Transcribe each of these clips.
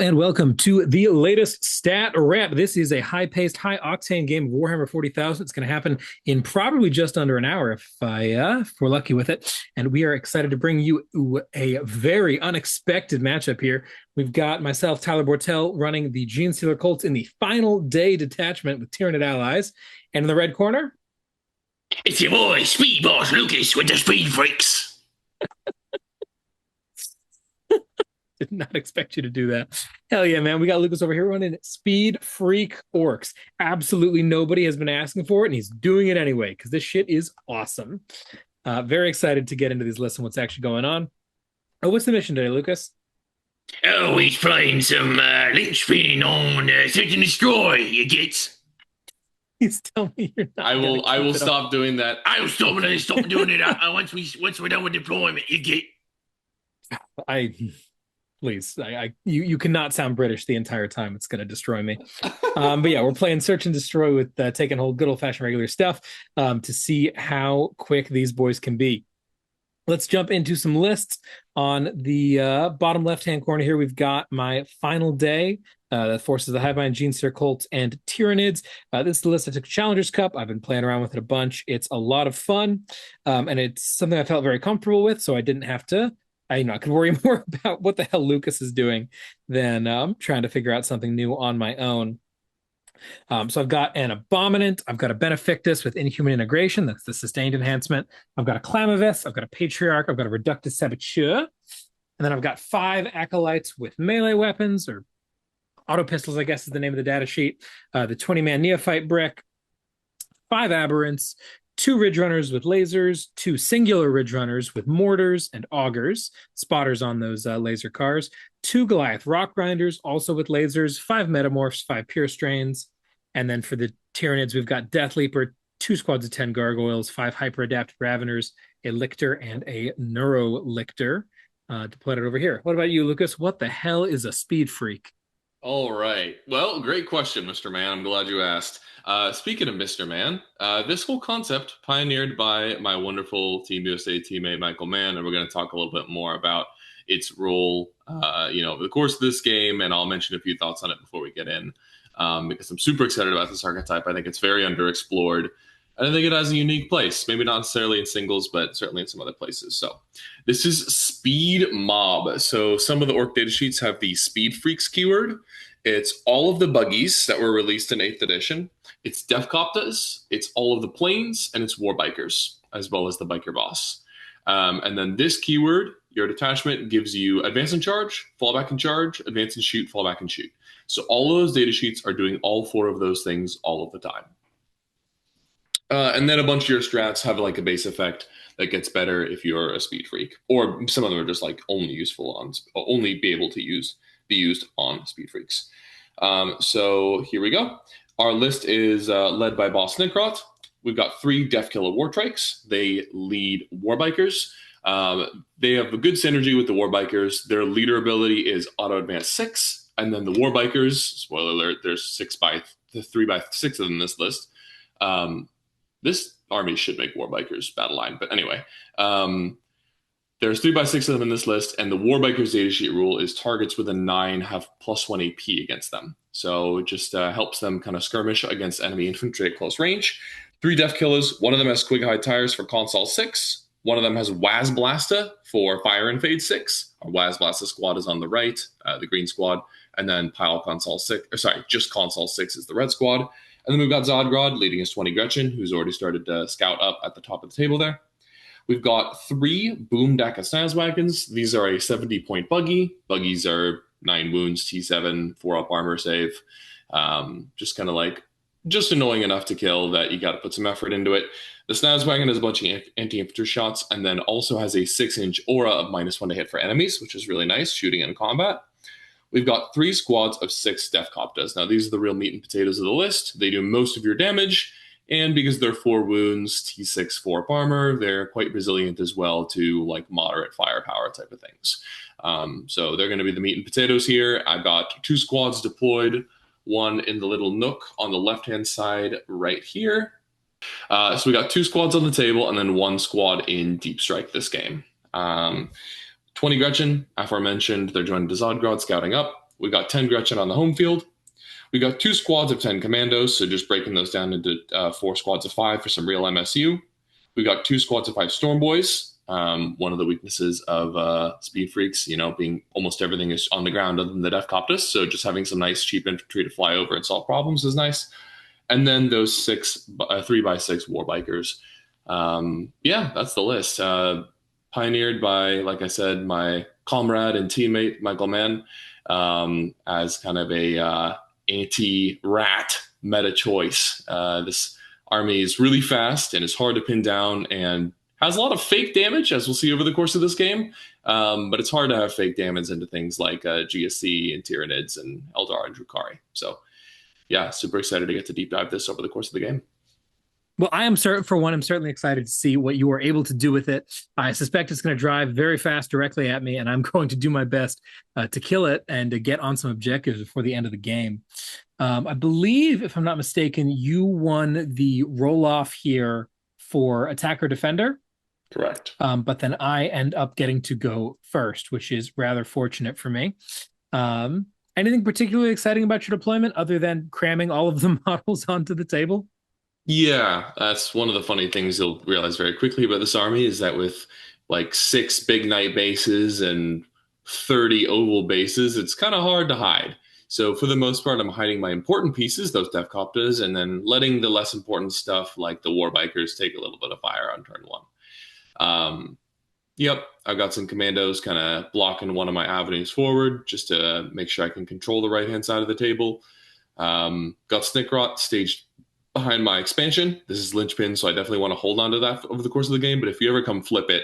and welcome to the latest stat rep. This is a high-paced, high-octane game of Warhammer 40,000. It's going to happen in probably just under an hour if we're lucky with it. And we are excited to bring you a very unexpected matchup here. We've got myself, Tyler Bortel, running the Genestealer Colts in the final day detachment with Tyranid allies. And in the red corner, it's your boy, Speed Boss Lucas with the Speed Freaks. Did not expect you to do that. Hell yeah, man. We got Lucas over here running Speed Freak Orks. Absolutely nobody has been asking for it, and he's doing it anyway, because this shit is awesome. Very excited to get into these lists and what's actually going on. Oh, what's the mission today, Lucas? Oh, he's playing some linchpin on Search and Destroy, you get. Please tell me you're not. I will stop doing that. I'll stop doing it once we're done with deployment, you get. Please, you cannot sound British the entire time. It's going to destroy me. But yeah, we're playing Search and Destroy with taking hold good old-fashioned regular stuff to see how quick these boys can be. Let's jump into some lists. On the bottom left-hand corner here, we've got my final day. That forces the Highbind, Genestealer Colts, and Tyranids. This is the list I took Challengers Cup. I've been playing around with it a bunch. It's a lot of fun, and it's something I felt very comfortable with, so I didn't have to. I could worry more about what the hell Lucas is doing than trying to figure out something new on my own. So I've got an Abominant. I've got a Benefictus with Inhuman integration. That's the sustained enhancement. I've got a Clamavus. I've got a Patriarch. I've got a REductus Sabotuer. And then I've got 5 Acolytes with melee weapons, or auto pistols, I guess is the name of the data sheet. The 20-man Neophyte brick. 5 Aberrants. 2 Ridgerunners with lasers, 2 singular Ridgerunners with mortars and augers, spotters on those laser cars, 2 Goliath Rockgrinders, also with lasers, 5 Metamorphs, 5 Purestrains, and then for the Tyranids, we've got Death Leaper, 2 squads of 10 Gargoyles, 5 Hyper-Adapted Raveners, a Lictor, and a Neuro-Lictor to put it over here. What about you, Lucas? What the hell is a Speed Freak? All right. Well, great question, Mr. Man. I'm glad you asked. Speaking of Mr. Man, this whole concept pioneered by my wonderful Team USA teammate, Michael Mann, and we're going to talk a little bit more about its role, over the course of this game, and I'll mention a few thoughts on it before we get in, because I'm super excited about this archetype. I think it's very underexplored, and I think it has a unique place, maybe not necessarily in singles, but certainly in some other places. So this is Speed Mob. So some of the Orc data sheets have the Speed Freaks keyword. It's all of the buggies that were released in 8th edition. It's Deffkoptas, it's all of the planes, and it's Warbikers, as well as the biker boss. And then this keyword, your detachment, gives you advance and charge, fall back and charge, advance and shoot, fall back and shoot. So all of those data sheets are doing all 4 of those things all of the time. And then a bunch of your strats have like a base effect that gets better if you're a speed freak, or some of them are just like only be able to be used on speed freaks. So here we go. Our list is led by Boss Snikrot. We've got 3 Deffkilla Wartrikes. They lead Warbikers. They have a good synergy with the Warbikers. Their leader ability is auto advance 6, and then the Warbikers. Spoiler alert: there's 3 by 6 of them in this list. This army should make Warbikers battle line, but anyway, there's 3 by 6 of them in this list, and the Warbikers data sheet rule is targets with a 9 have +1 AP against them. So it just helps them kind of skirmish against enemy infantry at close range. 3 Deffkillas, one of them has Squig-hide tires for Consol 6. One of them has Wablasta for Fire and Fade 6. Our Wablasta squad is on the right, the green squad, and then just Consol 6 is the red squad. And then we've got Zodgrod leading his 20 Gretchen, who's already started to scout up at the top of the table there. We've got 3 Boom Daka Snazzwagons. These are a 70-point buggy. Buggies are 9 wounds, T7, 4 up armor save. Just annoying enough to kill that you got to put some effort into it. The Snazzwagon has a bunch of anti-infantry shots, and then also has a 6-inch aura of -1 to hit for enemies, which is really nice, shooting in combat. We've got 3 squads of 6 Deffkoptas. Now, these are the real meat and potatoes of the list. They do most of your damage, and because they're 4 wounds, T6, 4 up armor, they're quite resilient as well to like moderate firepower type of things. So they're going to be the meat and potatoes here. I've got 2 squads deployed, one in the little nook on the left-hand side right here. So we got 2 squads on the table, and then 1 squad in Deep Strike this game. 20 Gretchen, aforementioned, they're joining the Zodgrod, scouting up. We got 10 Gretchen on the home field. We got 2 squads of 10 Kommandos, so just breaking those down into 4 squads of 5 for some real MSU. We got 2 squads of 5 Stormboyz. One of the weaknesses of Speed Freaks, being almost everything is on the ground other than the Deffkoptas, so just having some nice cheap infantry to fly over and solve problems is nice. And then those 3x6 Warbikers. That's the list. Pioneered by, like I said, my comrade and teammate, Michael Mann, as kind of a anti-rat meta choice. This army is really fast and is hard to pin down and has a lot of fake damage, as we'll see over the course of this game. But it's hard to have fake damage into things like GSC and Tyranids and Eldar and Drukhari. So, yeah, super excited to get to deep dive this over the course of the game. Well, I'm certainly excited to see what you are able to do with it. I suspect it's going to drive very fast directly at me, and I'm going to do my best to kill it and to get on some objectives before the end of the game. I believe, if I'm not mistaken, you won the roll-off here for attacker-defender. Correct. But then I end up getting to go first, which is rather fortunate for me. Anything particularly exciting about your deployment other than cramming all of the models onto the table? Yeah, that's one of the funny things you'll realize very quickly about this army is that with like 6 big night bases and 30 oval bases, it's kind of hard to hide. So for the most part, I'm hiding my important pieces, those Deffkoptas, and then letting the less important stuff like the Warbikers take a little bit of fire on turn 1. Yep, I've got some Kommandos kind of blocking one of my avenues forward just to make sure I can control the right-hand side of the table. Got Snikrot staged behind my expansion. This is linchpin, so I definitely want to hold on to that over the course of the game. But if you ever come flip it,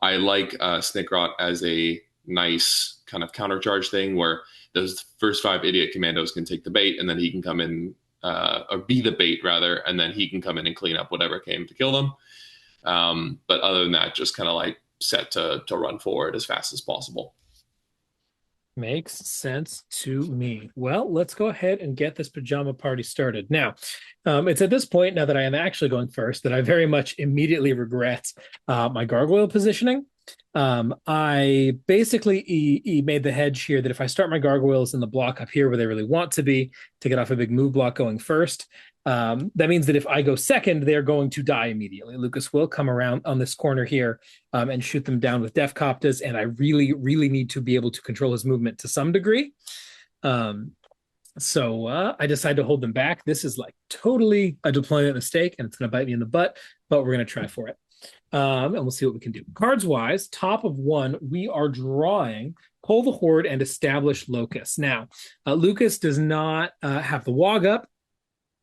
I like Snikrot as a nice kind of countercharge thing where those first 5 idiot Kommandos can take the bait, and then he can come in, or be the bait rather, and then he can come in and clean up whatever came to kill them. But other than that, just kind of like set to run forward as fast as possible. Makes sense to me. Well, let's go ahead and get this pajama party started. Now, it's at this point, now that I am actually going first, that I very much immediately regret my gargoyle positioning. I basically made the hedge here that if I start my gargoyles in the block up here where they really want to be, to get off a big move block going first, that means that if I go second, they're going to die immediately. Lucas will come around on this corner here and shoot them down with Deffkoptas, and I really, really need to be able to control his movement to some degree. So I decided to hold them back. This is like totally a deployment mistake, and it's going to bite me in the butt, but we're going to try for it. And we'll see what we can do. Cards-wise, top of 1, we are drawing Pull the Horde and Establish Locus. Now, Lucas does not have the Wog up,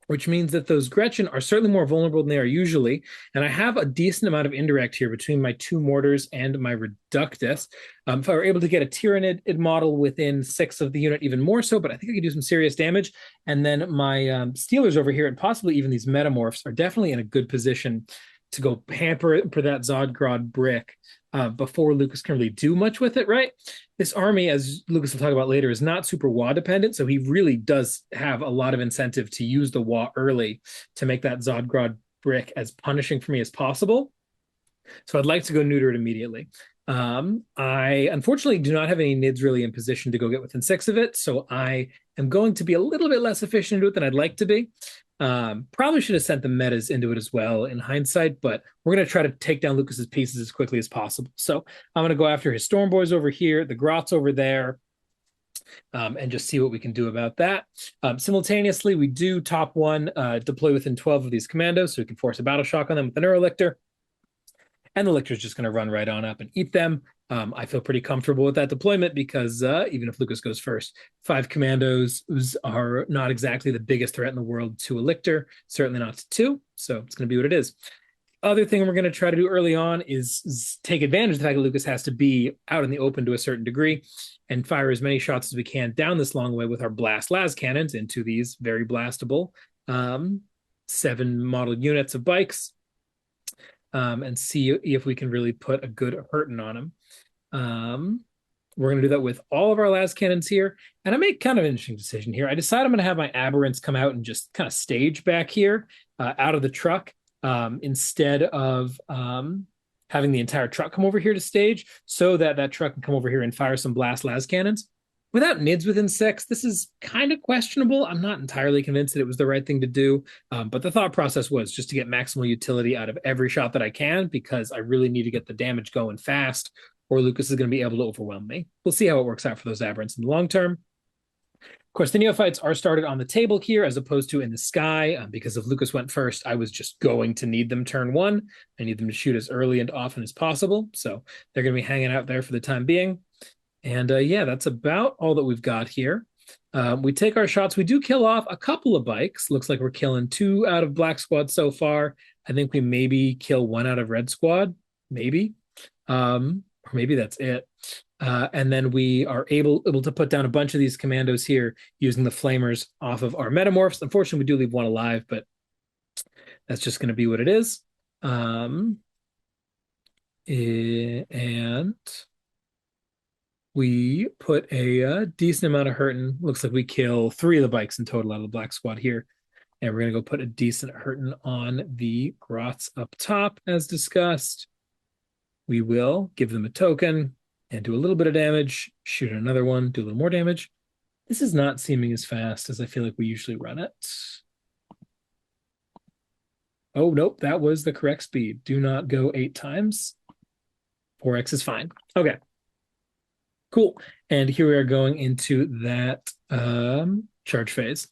which means that those Gretchen are certainly more vulnerable than they are usually. And I have a decent amount of indirect here between my 2 Mortars and my Reductus. If I were able to get a Tyranid model within 6 of the unit, even more so, but I think I could do some serious damage. And then my Steelers over here, and possibly even these Metamorphs, are definitely in a good position to go hamper for that Zodgrod brick before Lucas can really do much with it, right? This army, as Lucas will talk about later, is not super Wa dependent, so he really does have a lot of incentive to use the Wa early to make that Zodgrod brick as punishing for me as possible. So I'd like to go neuter it immediately. I unfortunately do not have any Nids really in position to go get within 6 of it, so I am going to be a little bit less efficient into it than I'd like to be. Probably should have sent the metas into it as well in hindsight, but we're going to try to take down Lucas's pieces as quickly as possible. So I'm going to go after his Stormboyz over here, the Grots over there, and just see what we can do about that. Simultaneously, we do top 1 deploy within 12 of these Kommandos, so we can force a battle shock on them with an Neurolictor. And the Lictor's just going to run right on up and eat them. I feel pretty comfortable with that deployment because even if Lucas goes first, 5 Kommandos are not exactly the biggest threat in the world to a Lictor, certainly not to 2, so it's going to be what it is. Other thing we're going to try to do early on is take advantage of the fact that Lucas has to be out in the open to a certain degree and fire as many shots as we can down this long way with our blast las cannons into these very blastable 7 model units of bikes. And see if we can really put a good hurting on him. We're going to do that with all of our las cannons here. And I make kind of an interesting decision here. I decide I'm going to have my Aberrants come out and just kind of stage back here out of the truck instead of having the entire truck come over here to stage so that that truck can come over here and fire some blast las cannons. without NIDs within 6, this is kind of questionable. I'm not entirely convinced that it was the right thing to do, but the thought process was just to get maximal utility out of every shot that I can, because I really need to get the damage going fast, or Lucas is going to be able to overwhelm me. We'll see how it works out for those Aberrants in the long term. Of course, the Neophytes are started on the table here as opposed to in the sky, because if Lucas went first, I was just going to need them turn 1. I need them to shoot as early and often as possible, so they're going to be hanging out there for the time being. And yeah, that's about all that we've got here. We take our shots. We do kill off a couple of bikes. Looks like we're killing 2 out of Black Squad so far. I think we maybe kill 1 out of Red Squad, maybe. Or maybe that's it. And then we are able to put down a bunch of these commandos here using the flamers off of our Metamorphs. Unfortunately, we do leave 1 alive, but that's just going to be what it is. And we put a decent amount of hurting. Looks like we kill 3 of the bikes in total out of the Black Squad here. And we're going to go put a decent hurting on the Grots up top, as discussed. We will give them a token and do a little bit of damage, shoot another one, do a little more damage. This is not seeming as fast as I feel like we usually run it. Oh, nope, that was the correct speed. Do not go 8 times. 4x is fine. Okay. Cool. And here we are going into that charge phase.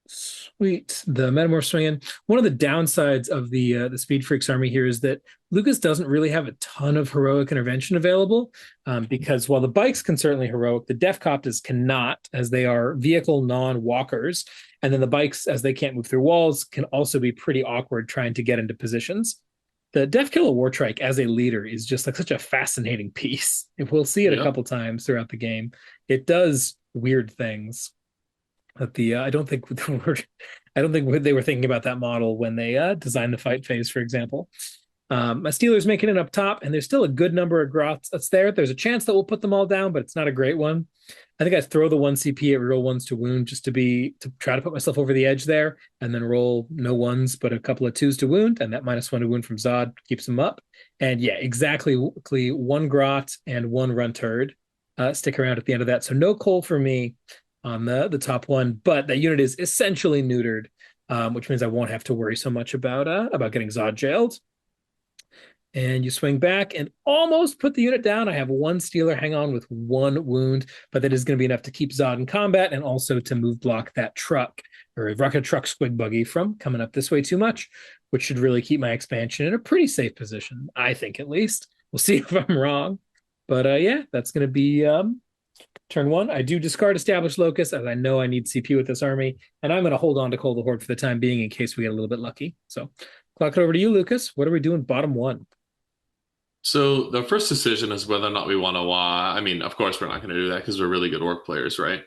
Sweet. The Metamorphs swinging. One of the downsides of the Speed Freaks army here is that Lucas doesn't really have a ton of heroic intervention available, because while the bikes can certainly heroic, the Deffkoptas cannot, as they are vehicle non-walkers. And then the bikes, as they can't move through walls, can also be pretty awkward trying to get into positions. The Deffkilla Wartrike as a leader is just like such a fascinating piece. We'll see it a couple times throughout the game. It does weird things. But I don't think they were thinking about that model when they designed the fight phase, for example. My Steeler's making it up top, and there's still a good number of Grots that's there. There's a chance that we'll put them all down, but it's not a great one. I think I throw the 1 CP at reroll 1s to wound just to try to put myself over the edge there, and then roll no 1s but a couple of 2s to wound, and that -1 to wound from Zod keeps them up. And yeah, exactly 1 Grot and 1 Runtard stick around at the end of that. So no coal for me on the top one, but that unit is essentially neutered, which means I won't have to worry so much about getting Zod jailed. And you swing back and almost put the unit down. I have 1 Steeler hang on with 1 wound, but that is going to be enough to keep Zod in combat and also to move block that truck, or rocket truck squig buggy, from coming up this way too much, which should really keep my expansion in a pretty safe position, I think, at least. We'll see if I'm wrong. But yeah, that's going to be turn 1. I do discard Established Locus, as I know I need CP with this army, and I'm going to hold on to Cold the Horde for the time being in case we get a little bit lucky. So clock it over to you, Lucas. What are we doing bottom 1? So the first decision is whether or not we want to I mean, of course we're not going to do that because we're really good orc players, right?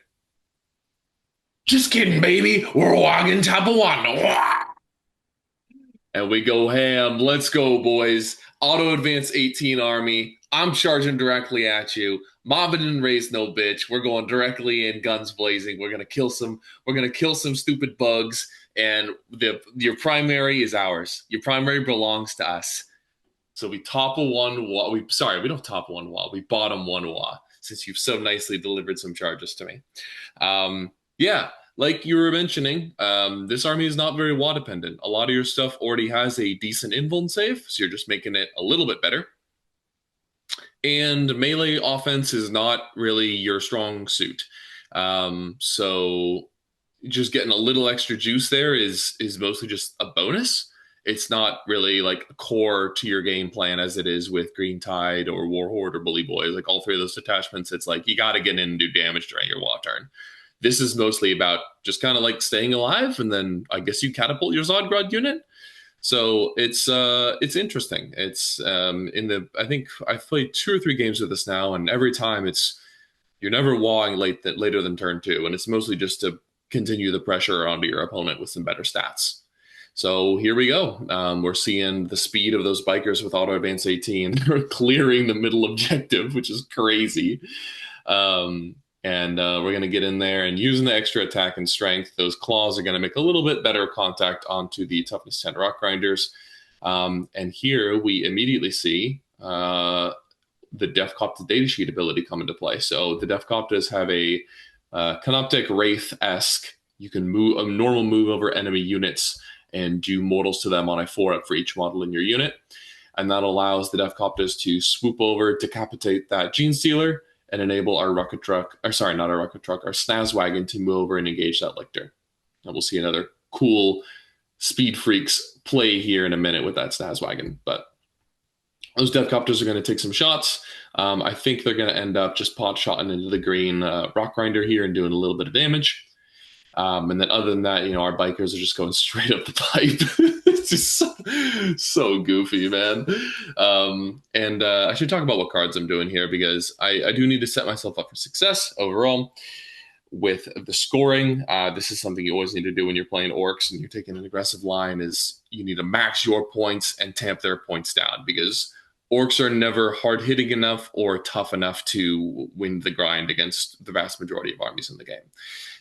Just kidding, baby. We're walking top of 1. And we go ham. Let's go, boys. Auto advance 18 army. I'm charging directly at you. Mama didn't raise no bitch. We're going directly in, guns blazing. We're gonna kill some stupid bugs, and your primary is ours. Your primary belongs to us. So we topple 1 wall. We don't topple 1 wall. We bottom 1 wall, since you've so nicely delivered some charges to me. Yeah, like you were mentioning, this army is not very wall dependent. A lot of your stuff already has a decent invuln save, so you're just making it a little bit better. And melee offense is not really your strong suit. So just getting a little extra juice there is mostly just a bonus. It's not really like core to your game plan as it is with Green Tide or Warhorde or Bully Boys. Like all 3 of those detachments, it's like you got to get in and do damage during your wall turn. This is mostly about just kind of like staying alive, and then I guess you catapult your Zodgrod unit. So it's interesting. It's I think I've played 2 or 3 games with this now, and every time you're never wawing later than turn 2, and it's mostly just to continue the pressure onto your opponent with some better stats. So here we go. We're seeing the speed of those bikers with auto advance 18. They're clearing the middle objective, which is crazy. And we're going to get in there and using the extra attack and strength. Those claws are going to make a little bit better contact onto the toughness 10 Rockgrinders. And here we immediately see the Deffkoptas datasheet ability come into play. So the Deffkoptas have a Canoptic Wraith-esque. You can move a normal move over enemy units and do mortals to them on a 4-up for each model in your unit. And that allows the Deffkoptas to swoop over, decapitate that Genestealer, and enable our rocket truck, or sorry, not our rocket truck, our Snazzwagon to move over and engage that Lictor. And we'll see another cool Speed Freaks play here in a minute with that Snazzwagon. But those Deffkoptas are going to take some shots. I think they're going to end up just pot-shotting into the green Rockgrinder here and doing a little bit of damage. And then other than that, you know, our bikers are just going straight up the pipe. It's just so goofy, man. And I should talk about what cards I'm doing here, because I do need to set myself up for success overall with the scoring. This is something you always need to do when you're playing Orks and you're taking an aggressive line, is you need to max your points and tamp their points down, because Orks are never hard-hitting enough or tough enough to win the grind against the vast majority of armies in the game.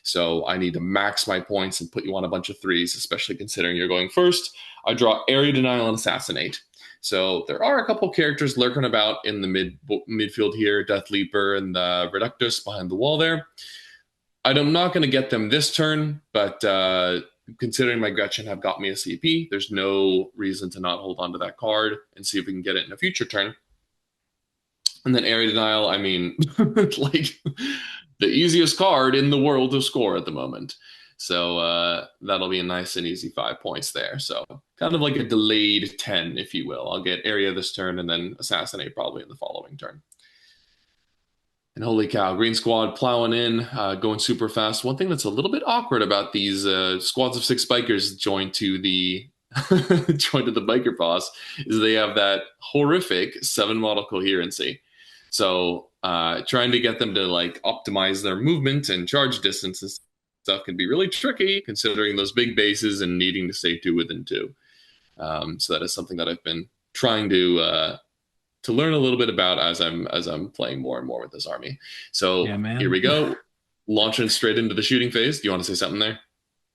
So I need to max my points and put you on a bunch of 3s, especially considering you're going first. I draw Area Denial and Assassinate. So there are a couple characters lurking about in the midfield here, Death Leaper and the REductus behind the wall there. I'm not going to get them this turn, but considering my Gretchen have got me a CP, there's no reason to not hold on to that card and see if we can get it in a future turn. And then Area Denial, I mean, like the easiest card in the world to score at the moment. So that'll be a nice and easy 5 points there. So kind of like a delayed 10, if you will. I'll get Area this turn and then Assassinate probably in the following turn. And holy cow, Green Squad plowing in, going super fast. One thing that's a little bit awkward about these squads of 6 bikers joined to the biker boss is they have that horrific 7 model coherency. So trying to get them to like optimize their movement and charge distance and stuff can be really tricky, considering those big bases and needing to stay 2 within 2. So that is something that I've been trying to learn a little bit about as I'm playing more and more with this army. So yeah, here we go, launching straight into the shooting phase. Do you want to say something there?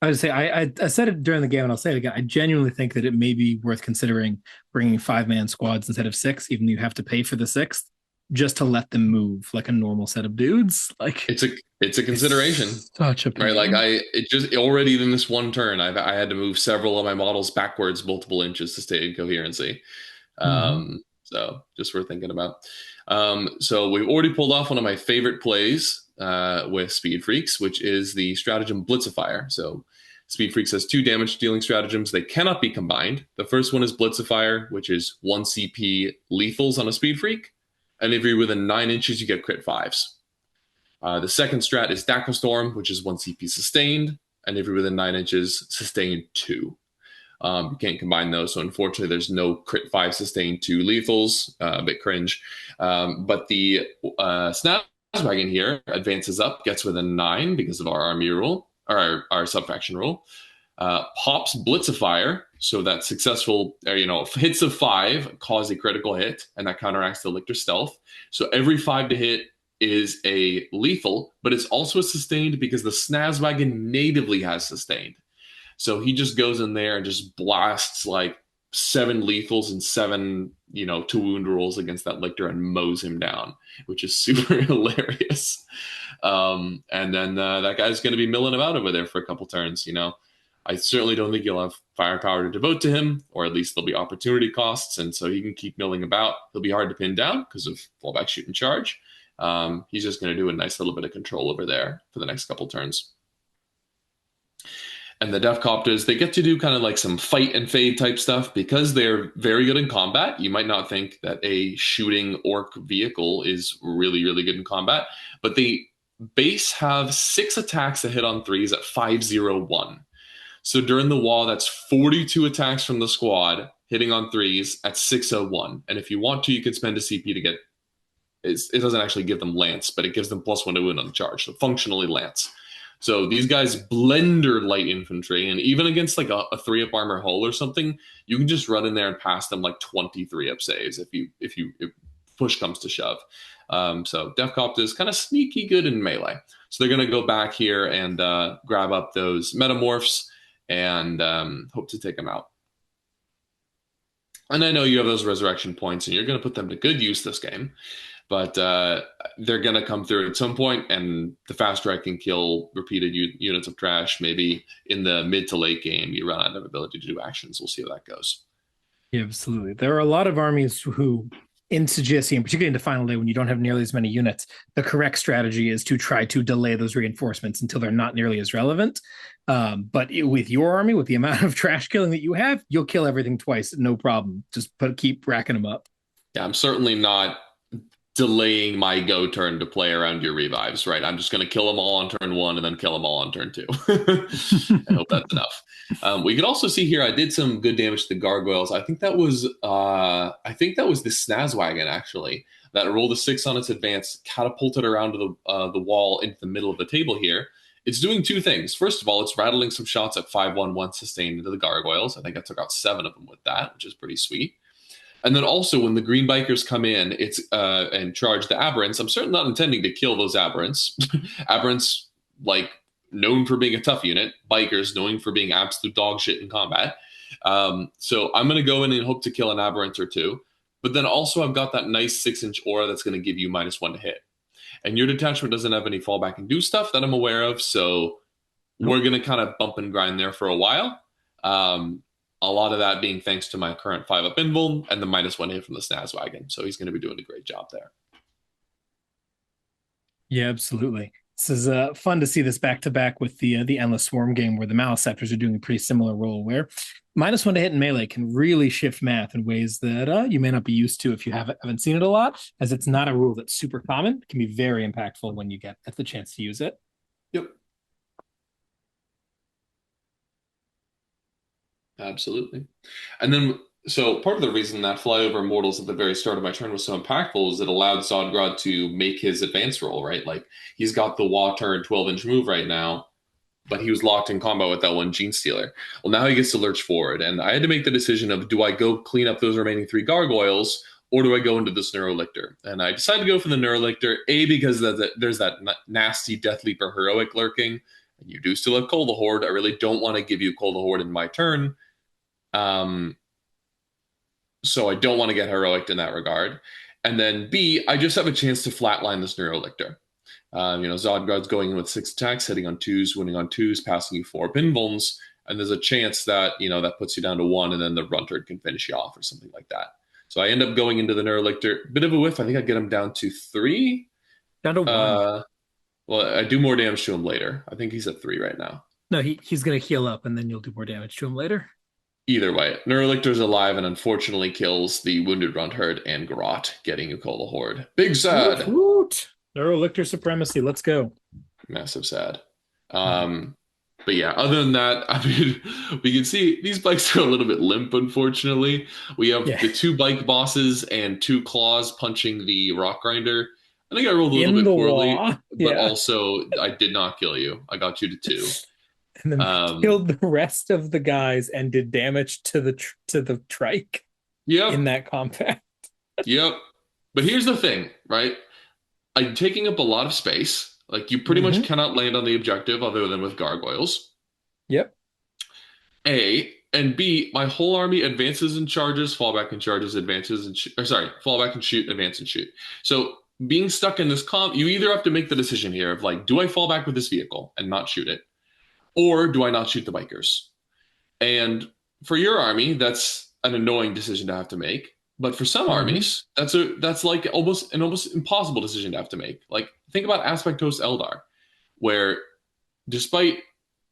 I would say I said it during the game, and I'll say it again. I genuinely think that it may be worth considering bringing 5-man squads instead of 6, even though you have to pay for the 6th, just to let them move like a normal set of dudes. Like it's a consideration. Such a pain. Right. Like it just already in this one turn, I had to move several of my models backwards multiple inches to stay in coherency. So just worth thinking about. So we've already pulled off one of my favorite plays with Speed Freaks, which is the stratagem Blitzifier. So Speed Freaks has 2 damage dealing stratagems. They cannot be combined. The first one is Blitzifier, which is 1 CP lethals on a Speed Freak. And if you're within 9 inches, you get crit 5s. The second strat is Daco Storm, which is 1 CP sustained. And if you're within 9 inches, sustained 2. You can't combine those, so unfortunately there's no crit 5 sustained 2 lethals, a bit cringe. But the Snazzwagon here advances up, gets within 9 because of our army rule, or our subfaction rule. Pops Blitzifier, so that successful, hits of 5 cause a critical hit, and that counteracts the Lictor stealth. So every 5 to hit is a lethal, but it's also a sustained because the Snazzwagon natively has sustained. So he just goes in there and just blasts like 7 lethals and 7, 2 wound rolls against that Lictor and mows him down, which is super hilarious. And then that guy's going to be milling about over there for a couple turns. I certainly don't think you'll have firepower to devote to him, or at least there'll be opportunity costs. And so he can keep milling about. He'll be hard to pin down because of fallback, shoot, and charge. He's just going to do a nice little bit of control over there for the next couple turns. And the Deffkoptas, they get to do kind of like some fight and fade type stuff because they're very good in combat. You might not think that a shooting orc vehicle is really, really good in combat, but the base have 6 attacks that hit on 3s at 501. So during the wall, that's 42 attacks from the squad hitting on 3s at 601. And if you want to, you can spend a CP to get, it doesn't actually give them lance, but it gives them +1 to wound on the charge. So functionally lance. So these guys blender light infantry, and even against like a 3-up armor hull or something, you can just run in there and pass them like 23-up saves if push comes to shove. So Deffkoptas is kind of sneaky good in melee. So they're going to go back here and grab up those Metamorphs and hope to take them out. And I know you have those resurrection points, and you're going to put them to good use this game. But they're going to come through at some point, and the faster I can kill repeated units of trash, maybe in the mid to late game, you run out of ability to do actions. We'll see how that goes. Yeah, absolutely. There are a lot of armies who, into GSE, and particularly into Final Day, when you don't have nearly as many units, the correct strategy is to try to delay those reinforcements until they're not nearly as relevant. But with your army, with the amount of trash killing that you have, you'll kill everything twice, no problem. Just keep racking them up. Yeah, I'm certainly not delaying my go turn to play around your revives, right? I'm just going to kill them all on turn 1 and then kill them all on turn 2. I hope that's enough. We could also see here I did some good damage to the gargoyles. I think that was the Snazzwagon actually that rolled a 6 on its advance, catapulted around to the wall into the middle of the table here. It's doing 2 things. First of all, it's rattling some shots at 5/1/1 sustained into the gargoyles. I think I took out 7 of them with that, which is pretty sweet. And then also when the green bikers come in, it's and charge the aberrants. I'm certainly not intending to kill those aberrants. Aberrants, like, known for being a tough unit. Bikers, known for being absolute dog shit in combat. So I'm going to go in and hope to kill an aberrant or 2. But then also I've got that nice 6-inch aura that's going to give you -1 to hit. And your detachment doesn't have any fallback and do stuff that I'm aware of. So we're going to kind of bump and grind there for a while. A lot of that being thanks to my current 5-up invuln and the -1 hit from the Snazzwagon. So he's going to be doing a great job there. Yeah, absolutely. This is fun to see this back to back with the Endless Swarm game, where the Maliceptors are doing a pretty similar role, where -1 to hit in melee can really shift math in ways that you may not be used to if you haven't seen it a lot, as it's not a rule that's super common. It can be very impactful when you get the chance to use it. Yep. Absolutely. And then, so part of the reason that flyover mortals at the very start of my turn was so impactful is it allowed Zodgrod to make his advance roll, right? Like, he's got the Water 12-inch move right now, but he was locked in combat with that one Genestealer. Well, now he gets to lurch forward, and I had to make the decision of, do I go clean up those remaining 3 gargoyles, or do I go into this Neurolictor? And I decided to go for the Neurolictor, A, because there's that nasty Death Leaper heroic lurking, and you do still have Cold the Horde. I really don't want to give you Cold the Horde in my turn. So I don't want to get heroic in that regard. And then B, I just have a chance to flatline this Neurolictor. Zodgrod's going in with 6 attacks, hitting on 2s, winning on 2s, passing you 4 pinvulns, and there's a chance that, that puts you down to 1, and then the Runtard can finish you off or something like that. So I end up going into the Neurolictor. Bit of a whiff. I think I get him down to 3. Down to 1. Well, I do more damage to him later. I think he's at 3 right now. No, he's going to heal up, and then you'll do more damage to him later. Either way, Neurolictor's alive and unfortunately kills the wounded Runtard and Grot, getting you Cold the Horde. Big sad. Neurolictor supremacy. Let's go. Massive sad. But yeah, other than that, I mean, we can see these bikes are a little bit limp, unfortunately. We have the 2 bike bosses and 2 claws punching the Rockgrinder. I think I rolled a little bit poorly, but also I did not kill you. I got you to 2. And then killed the rest of the guys and did damage to the trike. Yep. In that compact. Yep. But here's the thing, right? I'm taking up a lot of space. Like, you pretty much cannot land on the objective other than with gargoyles. Yep. A, and B, my whole army advances and charges, fallback and charges, advances and fallback and shoot, advance and shoot. So being stuck in this you either have to make the decision here of, like, do I fall back with this vehicle and not shoot it? Or do I not shoot the bikers? And for your army, that's an annoying decision to have to make. But for some armies, that's like almost an impossible decision to have to make. Like, think about Aspect Host Eldar, where despite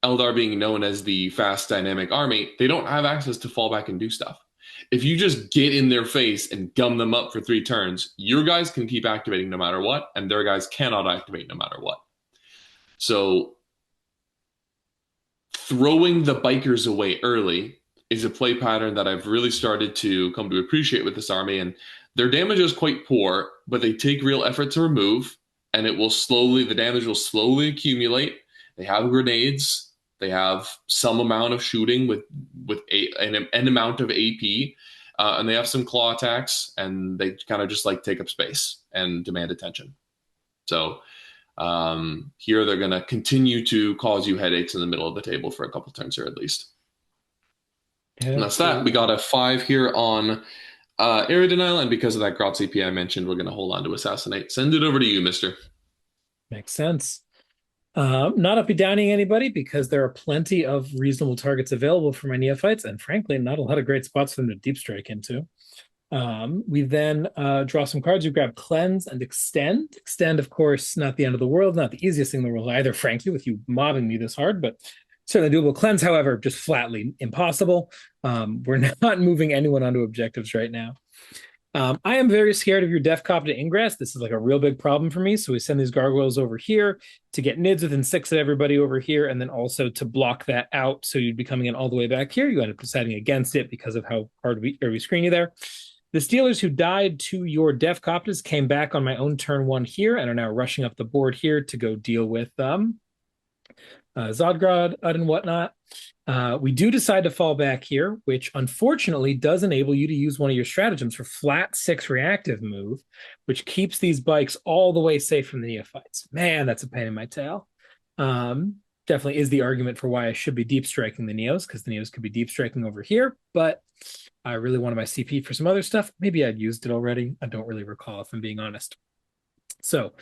Eldar being known as the fast, dynamic army, they don't have access to fall back and do stuff. If you just get in their face and gum them up for 3 turns, your guys can keep activating no matter what, and their guys cannot activate no matter what. So throwing the bikers away early is a play pattern that I've really started to come to appreciate with this army. And their damage is quite poor, but they take real effort to remove, and the damage will slowly accumulate. They have grenades. They have some amount of shooting with an amount of AP, and they have some claw attacks, and they kind of just like take up space and demand attention. So here they're going to continue to cause you headaches in the middle of the table for a couple turns here at least. And that's that. We got a 5 here on area denial, and because of that Grots CP I mentioned, we're going to hold on to assassinate. Send it over to you, mister. Makes sense. Not up downing anybody because there are plenty of reasonable targets available for my Neophytes, and frankly, not a lot of great spots for them to deep strike into. We then draw some cards. We grab Cleanse and Extend. Extend, of course, not the end of the world, not the easiest thing in the world either, frankly, with you mobbing me this hard, but certainly doable. Cleanse, however, just flatly impossible. We're not moving anyone onto objectives right now. I am very scared of your Deffkopta Ingress. This is like a real big problem for me. So we send these gargoyles over here to get nids within 6 of everybody over here, and then also to block that out. So you'd be coming in all the way back here. You end up deciding against it because of how hard we screen you there. The Steelers who died to your Deffkoptas came back on my own turn 1 here and are now rushing up the board here to go deal with Zodgrod and whatnot. We do decide to fall back here, which unfortunately does enable you to use one of your stratagems for flat 6 reactive move, which keeps these bikes all the way safe from the Neophytes. Man, that's a pain in my tail. Definitely is the argument for why I should be deep striking the Neos, because the Neos could be deep striking over here, but I really wanted my CP for some other stuff. Maybe I'd used it already. I don't really recall, if I'm being honest. So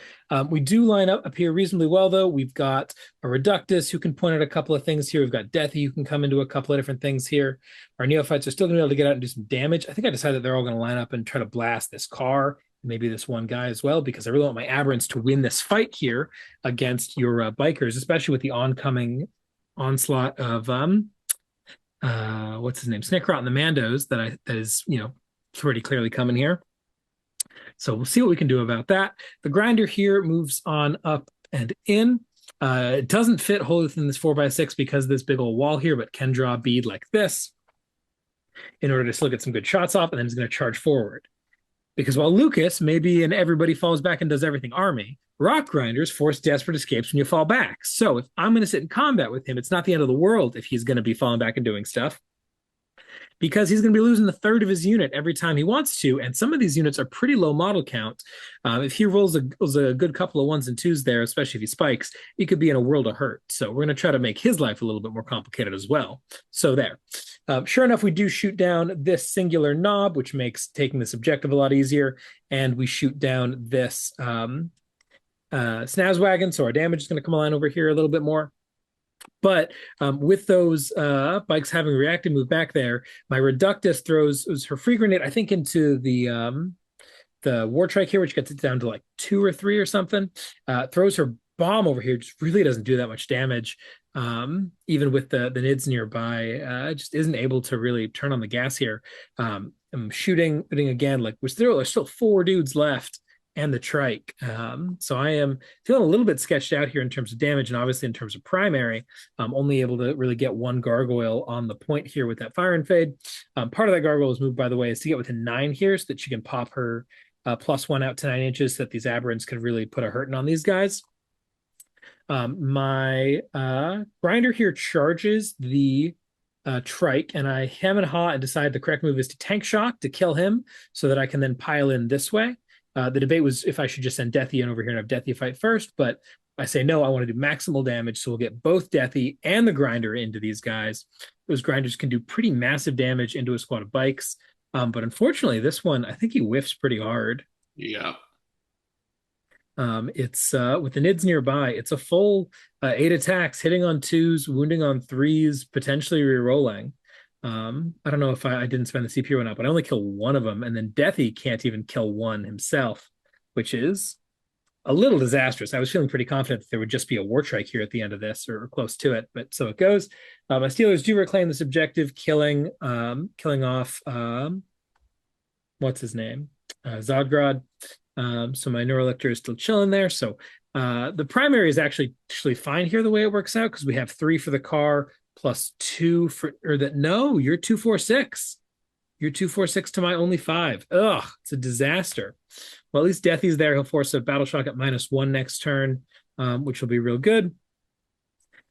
we do line up here reasonably well, though. We've got a Reductus who can point out a couple of things here. We've got Deathy who can come into a couple of different things here. Our Neophytes are still going to be able to get out and do some damage. I think I decided they're all going to line up and try to blast this car, maybe this one guy as well, because I really want my Aberrants to win this fight here against your Bikers, especially with the oncoming onslaught of what's his name, Snikrot and the Mandos that is pretty clearly coming here. So we'll see what we can do about that. The grinder here moves on up and in. It doesn't fit wholly within this 4x6 because of this big old wall here, but can draw a bead like this in order to still get some good shots off, and then it's going to charge forward. Because while Lucas, maybe and everybody falls back and does everything army, Rockgrinders force desperate escapes when you fall back. So if I'm going to sit in combat with him, it's not the end of the world if he's going to be falling back and doing stuff, because he's going to be losing a third of his unit every time he wants to, and some of these units are pretty low model count. If he rolls a good couple of 1s and 2s there, especially if he spikes, he could be in a world of hurt. So we're going to try to make his life a little bit more complicated as well. So there. Sure enough, we do shoot down this singular knob, which makes taking this objective a lot easier, and we shoot down this Snazzwagon, so our damage is going to come online over here a little bit more. But with those bikes having reacted move back there, my Reductus throws her free grenade, I think, into the War Trike here, which gets it down to like 2 or 3 or something. Throws her bomb over here, just really doesn't do that much damage. Even with the nids nearby, just isn't able to really turn on the gas here. I'm shooting again, like there's still 4 dudes left and the trike. So I am feeling a little bit sketched out here in terms of damage, and obviously in terms of primary. I'm only able to really get 1 gargoyle on the point here with that fire and fade. Part of that gargoyle's move, by the way, is to get within 9 here so that she can pop her +1 out to 9 inches so that these Aberrants could really put a hurting on these guys. My grinder here charges the trike, and I hem and haw and decide the correct move is to tank shock to kill him so that I can then pile in this way. The debate was if I should just send Deathy in over here and have Deathy fight first, but I say no, I want to do maximal damage, so we'll get both Deathy and the grinder into these guys. Those grinders can do pretty massive damage into a squad of bikes, but unfortunately this one, I think he whiffs pretty hard. Yeah. It's with the nids nearby, it's a full 8 attacks, hitting on 2s, wounding on 3s, potentially re-rolling. I don't know if I didn't spend the CPU or not, but I only kill 1 of them, and then Deathy can't even kill 1 himself, which is a little disastrous. I was feeling pretty confident that there would just be a War Trike here at the end of this, or close to it, but so it goes. My Steelers do reclaim this objective, killing off what's his name, Zodgrod. So my Neurolictor is still chilling there. So the primary is actually fine here the way it works out, because we have 3 for the car +2 for, or that, no, you're 2-4-6. You're 2-4-6 to my only 5. Ugh, it's a disaster. Well, at least Deathy's there. He'll force a battle shock at -1 next turn, which will be real good.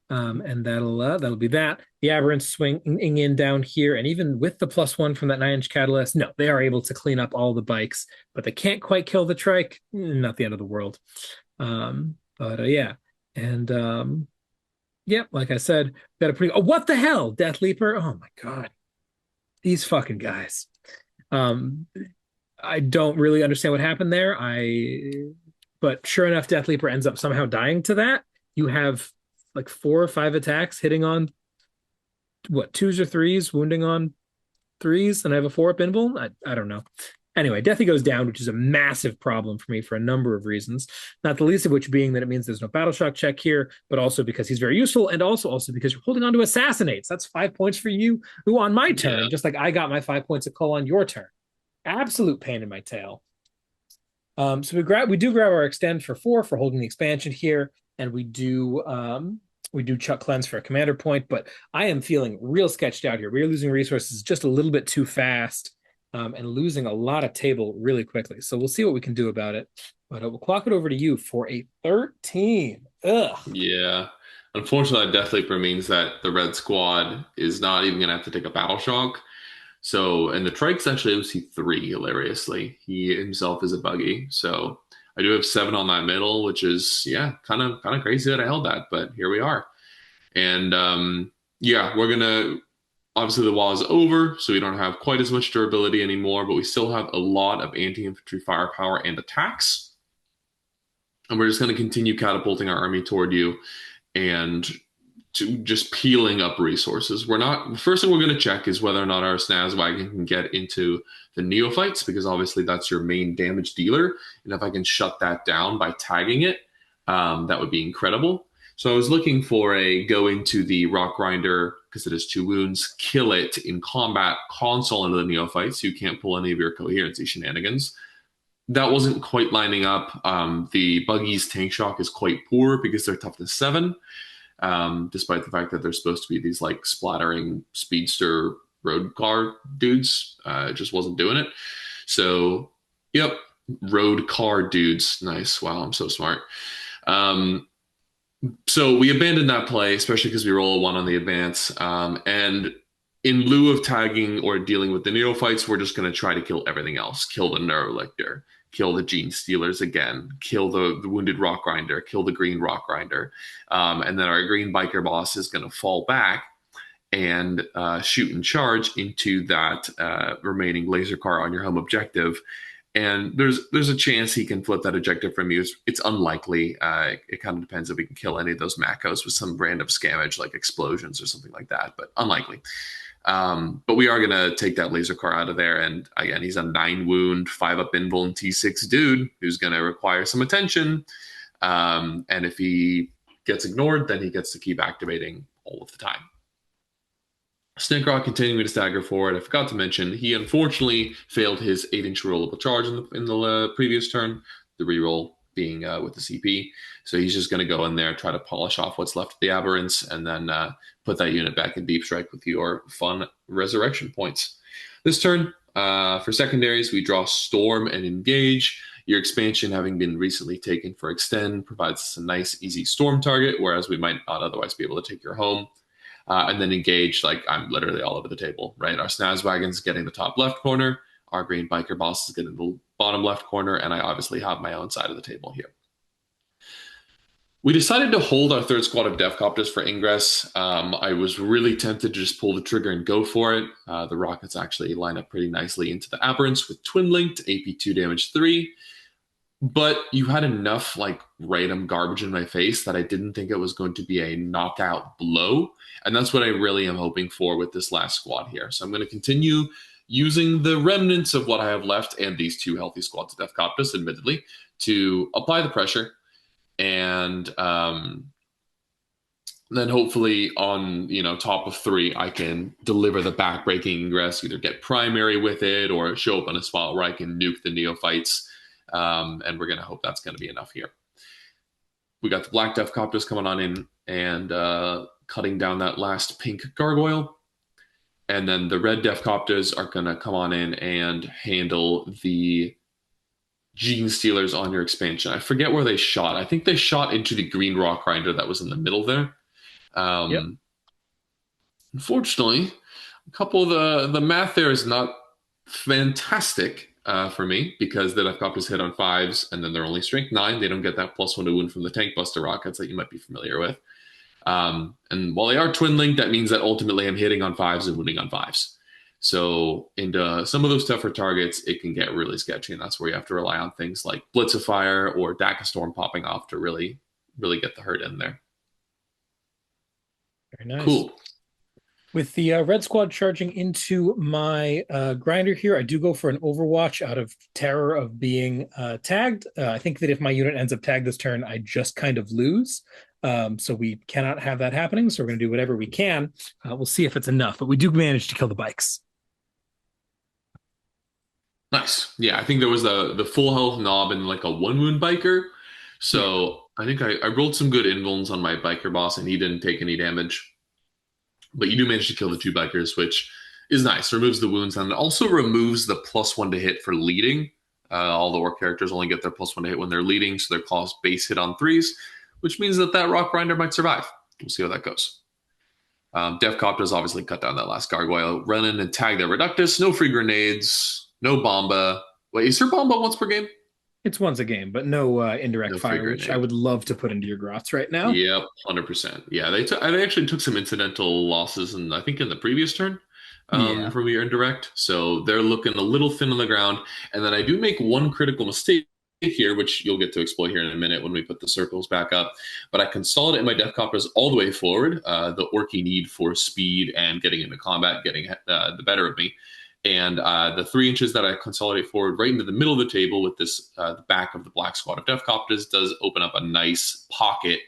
And that'll be that. The Aberrants swinging in down here, and even with the +1 from that 9-inch catalyst, no, they are able to clean up all the bikes, but they can't quite kill the trike. Not the end of the world. Yeah. And yeah, like I said, got a pretty. Oh, what the hell, Death Leaper! Oh my god, these fucking guys. I don't really understand what happened there. But sure enough, Death Leaper ends up somehow dying to that. You have like 4 or 5 attacks hitting on what, 2s or 3s, wounding on 3s, and I have a 4-up invul. I don't know. Anyway, Deathy goes down, which is a massive problem for me for a number of reasons, not the least of which being that it means there's no battle shock check here, but also because he's very useful, and also because you're holding on to assassinates. That's 5 points for you, who on my turn, just like I got my 5 points of Cull on your turn. Absolute pain in my tail. So we do grab our extend for 4 for holding the expansion here, and we do Chuck Cleanse for a commander point, but I am feeling real sketched out here. We are losing resources just a little bit too fast. And losing a lot of table really quickly. So we'll see what we can do about it. But we'll clock it over to you for a 13. Ugh. Yeah. Unfortunately, Death Leaper means that the red squad is not even going to have to take a battle shock. So, and the Trike's actually OC3, hilariously. He himself is a buggy. So I do have 7 on that middle, which is, kind of crazy that I held that. But here we are. And we're going to... Obviously, the wall is over, so we don't have quite as much durability anymore, but we still have a lot of anti-infantry firepower and attacks. And we're just going to continue catapulting our army toward you and to just peeling up resources. The first thing we're going to check is whether or not our Snazzwagon can get into the Neophytes, because obviously that's your main damage dealer. And if I can shut that down by tagging it, that would be incredible. So I was looking for a go into the Rockgrinder, because it has 2 wounds, kill it in combat, console into the Neophytes, so you can't pull any of your coherency shenanigans. That wasn't quite lining up. The Buggy's tank shock is quite poor because they're toughness 7, despite the fact that they're supposed to be these like splattering speedster road car dudes. It just wasn't doing it. So, road car dudes. Nice. Wow, I'm so smart. So we abandoned that play, especially because we roll a 1 on the advance. And in lieu of tagging or dealing with the Neophytes, we're just going to try to kill everything else. Kill the Neurolictor, kill the Genestealers again, kill the wounded Rockgrinder, kill the green Rockgrinder. And then our green biker boss is going to fall back and shoot and charge into that remaining laser car on your home objective. And there's a chance he can flip that objective from you. It's unlikely. It kind of depends if we can kill any of those Macos with some random scammage like explosions or something like that, but unlikely. But we are going to take that laser car out of there. And again, he's a 9 wound, 5-up invul and T6 dude who's going to require some attention. And if he gets ignored, then he gets to keep activating all of the time. Snikrot continuing to stagger forward. I forgot to mention, he unfortunately failed his 8-inch rollable charge in the previous turn, the reroll being with the CP. So he's just going to go in there, try to polish off what's left of the Aberrants, and then put that unit back in deep strike with your fun resurrection points. This turn, for secondaries, we draw Storm and Engage. Your expansion, having been recently taken for Extend, provides us a nice, easy Storm target, whereas we might not otherwise be able to take your home. And then Engage, like I'm literally all over the table, right? Our Snazzwagon's getting the top left corner. Our green biker boss is getting the bottom left corner. And I obviously have my own side of the table here. We decided to hold our 3rd squad of Deffkoptas for ingress. I was really tempted to just pull the trigger and go for it. The rockets actually line up pretty nicely into the Aberrants with Twin Linked, AP 2 damage 3. But you had enough like random garbage in my face that I didn't think it was going to be a knockout blow. And that's what I really am hoping for with this last squad here. So I'm going to continue using the remnants of what I have left and these 2 healthy squads of Deffkoptas, admittedly, to apply the pressure. And then hopefully on, top of 3, I can deliver the backbreaking ingress, either get primary with it or show up on a spot where I can nuke the Neophytes. And we're going to hope that's going to be enough here. We got the black Deffkoptas coming on in and cutting down that last pink gargoyle. And then the red Deffkoptas are going to come on in and handle the Genestealers on your expansion. I forget where they shot. I think they shot into the green Rockgrinder that was in the middle there. Unfortunately, a couple of the math there is not fantastic. For me, because the Deffkoptas hit on 5s, and then they're only strength 9. They don't get that +1 to wound from the Tank Buster rockets that you might be familiar with. And while they are twin linked, that means that ultimately I'm hitting on 5s and wounding on 5s. So into some of those tougher targets, it can get really sketchy, and that's where you have to rely on things like Blitz-a-Fire or Storm popping off to really, really get the hurt in there. Very nice. Cool. With the red squad charging into my grinder here, I do go for an overwatch out of terror of being tagged. I think that if my unit ends up tagged this turn, I just kind of lose. So we cannot have that happening. So we're going to do whatever we can. We'll see if it's enough, but we do manage to kill the bikes. Nice. Yeah, I think there was the full health knob and like a 1 wound biker. So I think I rolled some good invulns on my biker boss, and he didn't take any damage. But you do manage to kill the 2 bikers, which is nice. Removes the wounds, and it also removes the +1 to hit for leading. All the orc characters only get their +1 to hit when they're leading, so their claws base hit on 3s, which means that Rockgrinder might survive. We'll see how that goes. Deffkoptas obviously cut down that last gargoyle. Run in and tag their REductus. No free grenades. No bomba. Wait, is there bomba once per game? It's once a game, but no indirect No fire, which I would love to put into your Grots right now. Yep, 100%. Yeah, they actually took some incidental losses, and I think in the previous turn from your indirect. So they're looking a little thin on the ground. And then I do make one critical mistake here, which you'll get to exploit here in a minute when we put the circles back up. But I consolidate my Deffkoptas all the way forward. The orky need for speed and getting into combat, getting the better of me. And the 3 inches that I consolidate forward right into the middle of the table with this the back of the black squad of Deffkoptas does open up a nice pocket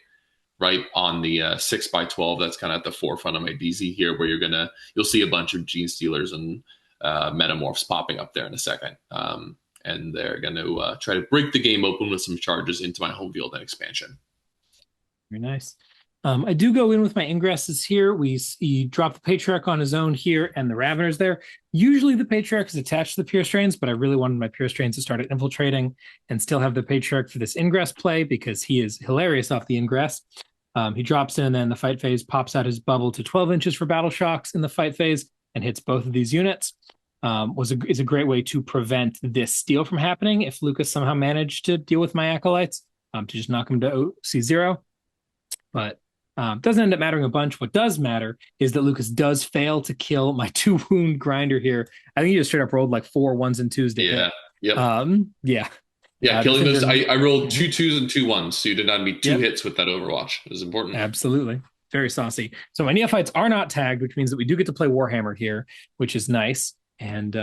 right on the 6x12. That's kind of at the forefront of my DZ here, where you'll see a bunch of Genestealers and Metamorphs popping up there in a second. And they're going to try to break the game open with some charges into my home field and expansion. Very nice. I do go in with my ingresses here. We drop the Patriarch on his own here and the Raveners there. Usually the Patriarch is attached to the Purestrains, but I really wanted my Purestrains to start infiltrating and still have the Patriarch for this ingress play because he is hilarious off the ingress. He drops in, and then the fight phase pops out his bubble to 12 inches for battle shocks in the fight phase and hits both of these units. Is a great way to prevent this steal from happening if Lucas somehow managed to deal with my Acolytes, to just knock him to OC0. But doesn't end up mattering a bunch. What does matter is that Lucas does fail to kill my 2-wound grinder here. I think he just straight up rolled like 4 1s and 2s to hit. Yep. Yeah, killing those. I rolled 2 2s and 2 1s, so you did not need 2 hits with that Overwatch. It was important. Absolutely. Very saucy. So my Neophytes are not tagged, which means that we do get to play Warhammer here, which is nice. And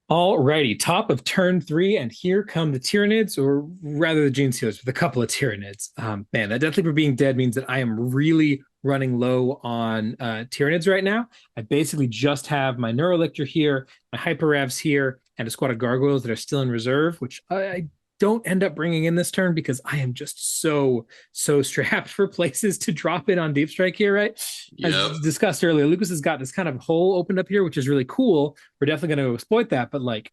alrighty, top of turn 3, and here come the Tyranids, or rather the Genestealers with a couple of Tyranids. Man, that Death Leaper being dead means that I am really running low on Tyranids right now. I basically just have my Neurolictor here, my Hyperravs here, and a squad of Gargoyles that are still in reserve, which I don't end up bringing in this turn because I am just so strapped for places to drop in on Deep Strike here, right? Yep. As discussed earlier, Lucas has got this kind of hole opened up here, which is really cool. We're definitely going to exploit that, but like,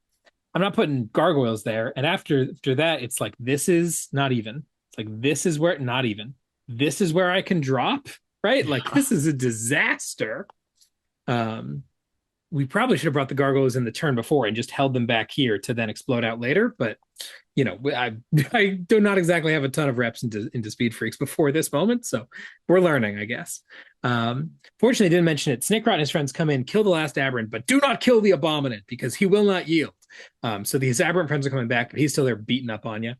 I'm not putting Gargoyles there. And after that, it's like, this is not even. It's like, this is where, not even. This is where I can drop, right? Like, this is a disaster. We probably should have brought the Gargoyles in the turn before and just held them back here to then explode out later. But, you know, I do not exactly have a ton of reps into Speed Freaks before this moment. So we're learning, I guess. Fortunately, I didn't mention it. Snikrot and his friends come in, kill the last Aberrant, but do not kill the Abominant because he will not yield. So these Aberrant friends are coming back, but he's still there beating up on you.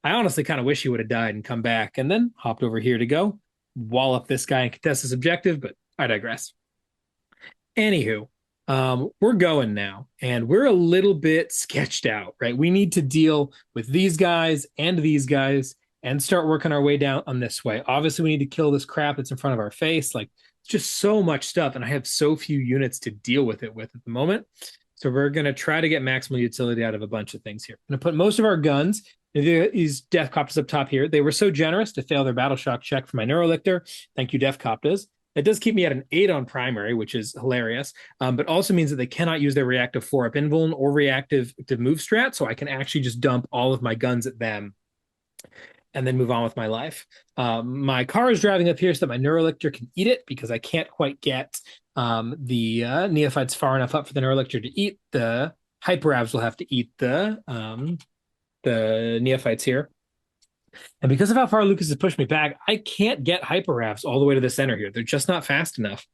I honestly kind of wish he would have died and come back and then hopped over here to go wall up this guy and contest his objective, but I digress. Anywho, we're going now, and we're a little bit sketched out, right? We need to deal with these guys and start working our way down on this way. Obviously, we need to kill this crap that's in front of our face. Like, it's just so much stuff, and I have so few units to deal with at the moment. So we're going to try to get maximal utility out of a bunch of things here. I'm going to put most of our guns, these Deffkoptas up top here. They were so generous to fail their battle shock check for my Neurolictor. Thank you, Deffkoptas. It does keep me at an 8 on primary, which is hilarious, but also means that they cannot use their reactive 4-up invuln or reactive to move strat, so I can actually just dump all of my guns at them and then move on with my life. My car is driving up here so that my Neurolictor can eat it because I can't quite get the Neophytes far enough up for the Neurolictor to eat. The Hyperavs will have to eat the Neophytes here. And because of how far Lucas has pushed me back, I can't get Hyperavs all the way to the center here. They're just not fast enough.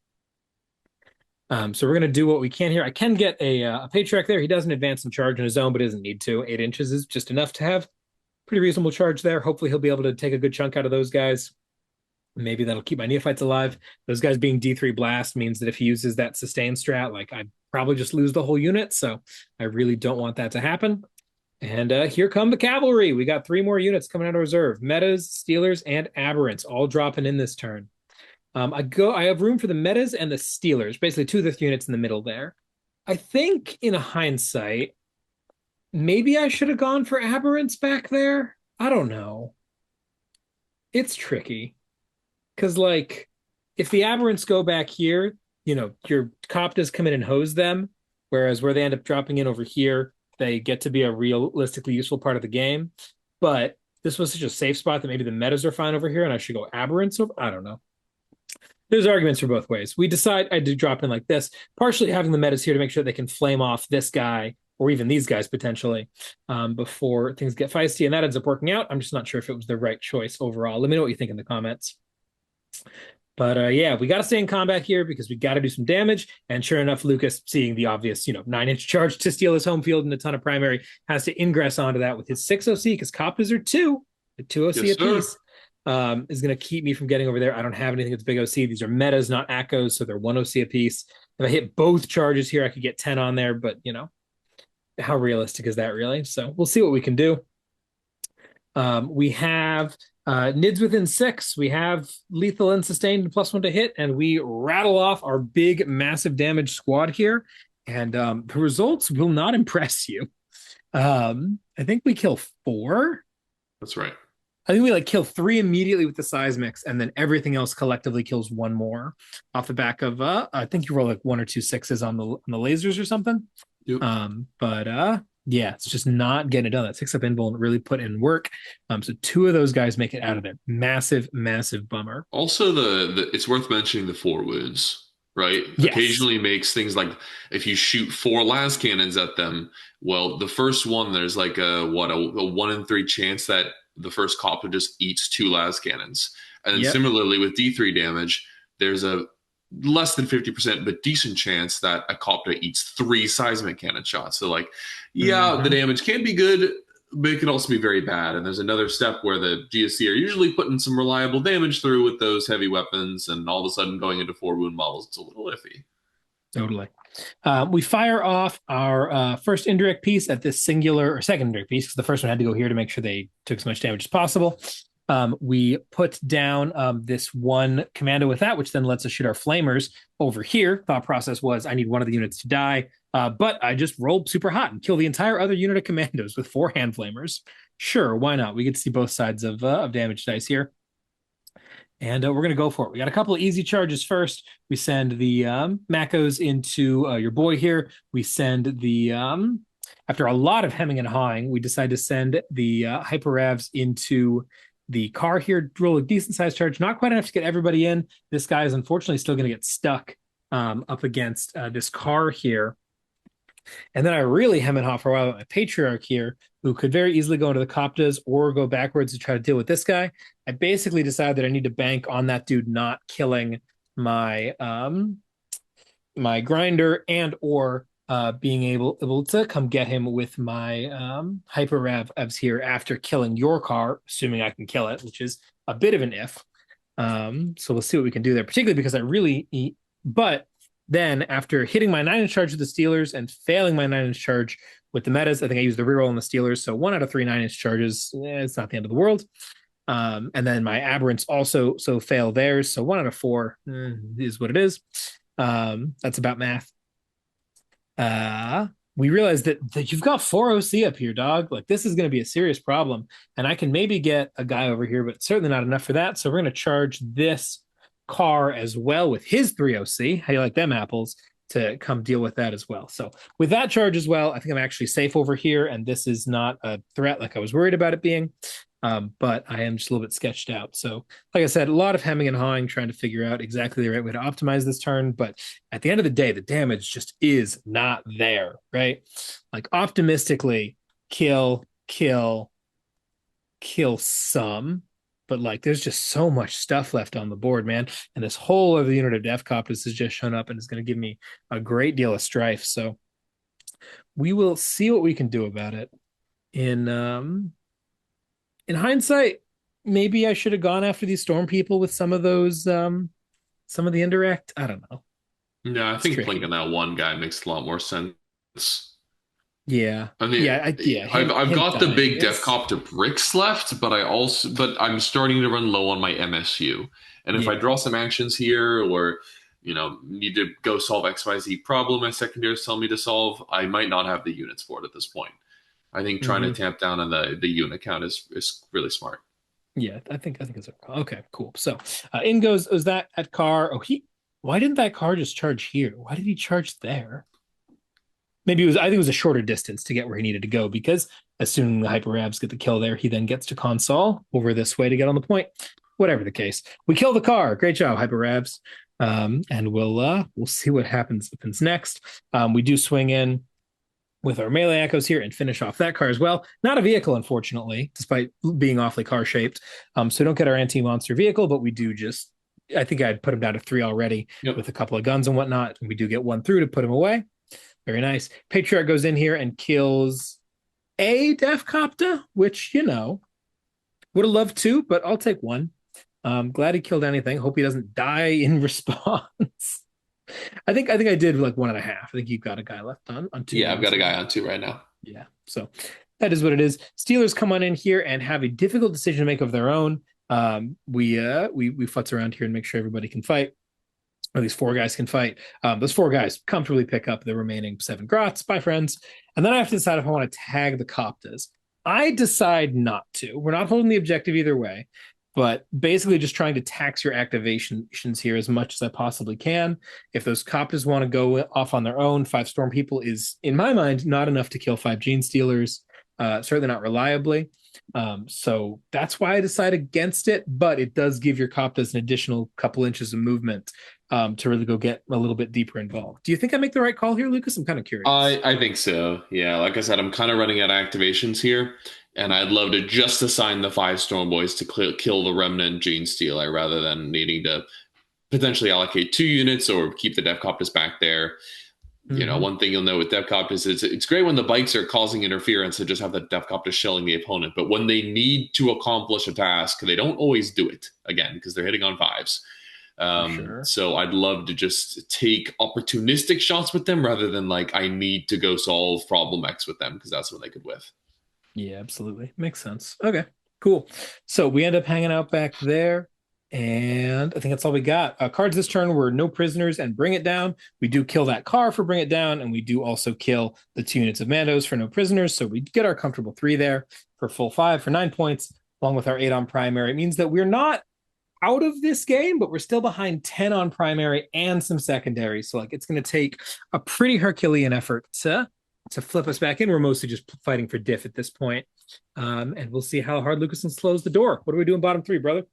So we're going to do what we can here. I can get a Patriarch there. He doesn't advance and charge on his own, but doesn't need to. 8 inches is just enough to have pretty reasonable charge there. Hopefully he'll be able to take a good chunk out of those guys. Maybe that'll keep my Neophytes alive. Those guys being D3 blast means that if he uses that sustain strat, like I'd probably just lose the whole unit. So I really don't want that to happen. And here come the cavalry. We got 3 more units coming out of reserve. Metas, Stealers, and Aberrants all dropping in this turn. I have room for the Metas and the Stealers, basically 2 of the units in the middle there. I think in hindsight, maybe I should have gone for Aberrants back there. I don't know. It's tricky. Because, like, if the Aberrants go back here, your Koptas come in and hose them, whereas where they end up dropping in over here, they get to be a realistically useful part of the game. But this was such a safe spot that maybe the Metas are fine over here, and I should go Aberrants over. I don't know. There's arguments for both ways. We decide I do drop in like this, partially having the Metas here to make sure they can flame off this guy or even these guys potentially before things get feisty, and that ends up working out. I'm just not sure if it was the right choice overall. Let me know what you think in the comments. But yeah, we got to stay in combat here because we got to do some damage. And sure enough, Lucas, seeing the obvious, 9-inch charge to steal his home field and a ton of primary, has to ingress onto that with his 6 OC because Koptas are 2 OC apiece. Is going to keep me from getting over there. I don't have anything that's big OC. These are metas, not Echoes, so they're 1 OC apiece. If I hit both charges here, I could get 10 on there, but, how realistic is that really? So we'll see what we can do. We have Nids within 6. We have lethal and sustained and +1 to hit, and we rattle off our big, massive damage squad here. And the results will not impress you. I think we kill 4. That's right. I think we kill 3 immediately with the seismics, and then everything else collectively kills 1 more off the back of I think you roll 1 or 2 6s on the lasers or something. Yep. Yeah, it's just not getting it done. That 6-up invul really put in work. So 2 of those guys make it out of there. Massive, massive bummer. Also, it's worth mentioning the 4 wounds, right? Yes. Occasionally makes things like if you shoot 4 las cannons at them, well, the first one there's a 1 in 3 chance that the first copter just eats 2 las cannons. And then similarly with D3 damage, there's a less than 50% but decent chance that a copter eats 3 seismic cannon shots. So the damage can be good, but it can also be very bad. And there's another step where the GSC are usually putting some reliable damage through with those heavy weapons, and all of a sudden going into 4 wound models, it's a little iffy. Totally. We fire off our first indirect piece at this singular, or second indirect piece, because the first one had to go here to make sure they took as much damage as possible. We put down this 1 commando with that, which then lets us shoot our flamers over here. Thought process was I need one of the units to die, but I just rolled super hot and kill the entire other unit of commandos with 4 hand flamers. Sure, why not? We get to see both sides of damage dice here. And we're going to go for it. We got a couple of easy charges first. We send the Macos into your boy here. We send the, after a lot of hemming and hawing, we decide to send the Hyperravs into the car here. Roll a decent sized charge. Not quite enough to get everybody in. This guy is unfortunately still going to get stuck up against this car here. And then I really hem and haw for a while with my Patriarch here, who could very easily go into the Koptas or go backwards to try to deal with this guy. I basically decided that I need to bank on that dude not killing my my grinder and or being able to come get him with my Hyper Ravs here after killing your car, assuming I can kill it, which is a bit of an if. So we'll see what we can do there, particularly because I really but then after hitting my 9-inch charge with the Stealers and failing my 9-inch charge with the metas, I think I used the reroll on the Stealers. So 1 out of 3 9-inch charges, it's not the end of the world. And then my Aberrants also fail theirs. So 1 out of 4 is what it is. That's about math. We realized that you've got 4 OC up here, dog. This is going to be a serious problem. And I can maybe get a guy over here, but certainly not enough for that. So we're going to charge this car as well with his 3 OC. How do you like them apples? To come deal with that as well. So with that charge as well, I think I'm actually safe over here, and this is not a threat like I was worried about it being. But I am just a little bit sketched out. So like I said, a lot of hemming and hawing trying to figure out exactly the right way to optimize this turn. But at the end of the day, the damage just is not there, right? Optimistically, kill some. but like there's just so much stuff left on the board, man. And this whole other unit of Deffkoptas has just shown up and is going to give me a great deal of strife. So we will see what we can do about it. In hindsight, maybe I should have gone after these storm people with some of those some of the indirect. I don't know. Yeah, I think blinking that one guy makes a lot more sense. Yeah. I mean, yeah. I've got the big Deffkopta bricks left, but I'm starting to run low on my MSU. And if I draw some actions here, or need to go solve XYZ problem my secondaries tell me to solve, I might not have the units for it at this point. I think trying to tamp down on the unit count is really smart. Yeah, I think it's okay. Cool. So in goes that at car. Why didn't that car just charge here? Why did he charge there? Maybe I think it was a shorter distance to get where he needed to go, because as soon as the Hyper Rabs get the kill there, he then gets to console over this way to get on the point. Whatever the case, we kill the car. Great job, Hyper Rabs. And we'll see what happens next. We do swing in with our melee echoes here and finish off that car as well. Not a vehicle, unfortunately, despite being awfully car shaped. So we don't get our anti-monster vehicle, but we do just, I think I'd put him down to 3 already with a couple of guns and whatnot. And we do get 1 through to put him away. Very nice. Patriarch goes in here and kills a Deffkopta, which, would have loved to, but I'll take 1. Glad he killed anything. Hope he doesn't die in response. I think I did like 1.5. I think you've got a guy left on 2. Yeah, I've got a guy on 2 right now. Yeah, so that is what it is. Steelers come on in here and have a difficult decision to make of their own. We futz around here and make sure everybody can fight. Or these 4 guys can fight. Those 4 guys comfortably pick up the remaining 7 Grots. Bye, friends. And then I have to decide if I want to tag the Koptas. I decide not to. We're not holding the objective either way, but basically just trying to tax your activations here as much as I possibly can. If those Koptas want to go off on their own, 5 Storm People is, in my mind, not enough to kill 5 Genestealers. Certainly not reliably. So that's why I decide against it, but it does give your Koptas an additional couple inches of movement to really go get a little bit deeper involved. Do you think I make the right call here, Lucas? I'm kind of curious. I think so. Yeah, like I said, I'm kind of running out of activations here, and I'd love to just assign the 5 Stormboyz to kill the Remnant Genestealer rather than needing to potentially allocate 2 units or keep the Deffkoptas back there. One thing you'll know with Deffkoptas is it's great when the bikes are causing interference to just have the Deffkoptas shelling the opponent, but when they need to accomplish a task, they don't always do it, again, because they're hitting on 5s. So I'd love to just take opportunistic shots with them rather than like I need to go solve problem X with them, because that's what they could whiff. Yeah, absolutely. Makes sense. Okay, cool. So we end up hanging out back there. And I think that's all we got. Cards this turn were no prisoners and bring it down. We do kill that car for bring it down, and we do also kill the 2 units of Mandos for no prisoners. So we get our comfortable 3 there for full 5 for 9 points, along with our 8 on primary. It means that we're not out of this game, but we're still behind 10 on primary and some secondary. So like it's going to take a pretty Herculean effort to flip us back in. We're mostly just fighting for diff at this point. And we'll see how hard Lucas slows the door. What do we do in bottom 3, brother?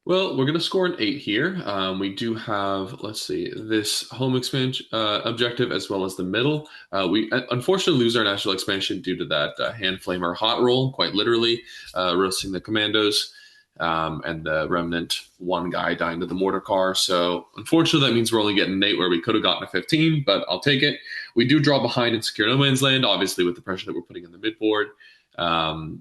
Well, we're going to score an 8 here. We do have, let's see, this home expansion objective as well as the middle. We unfortunately lose our national expansion due to that hand flamer hot roll, quite literally, roasting the Kommandos and the remnant 1 guy dying to the mortar car. So unfortunately, that means we're only getting an 8 where we could have gotten a 15, but I'll take it. We do draw behind and secure no man's land, obviously with the pressure that we're putting in the midboard.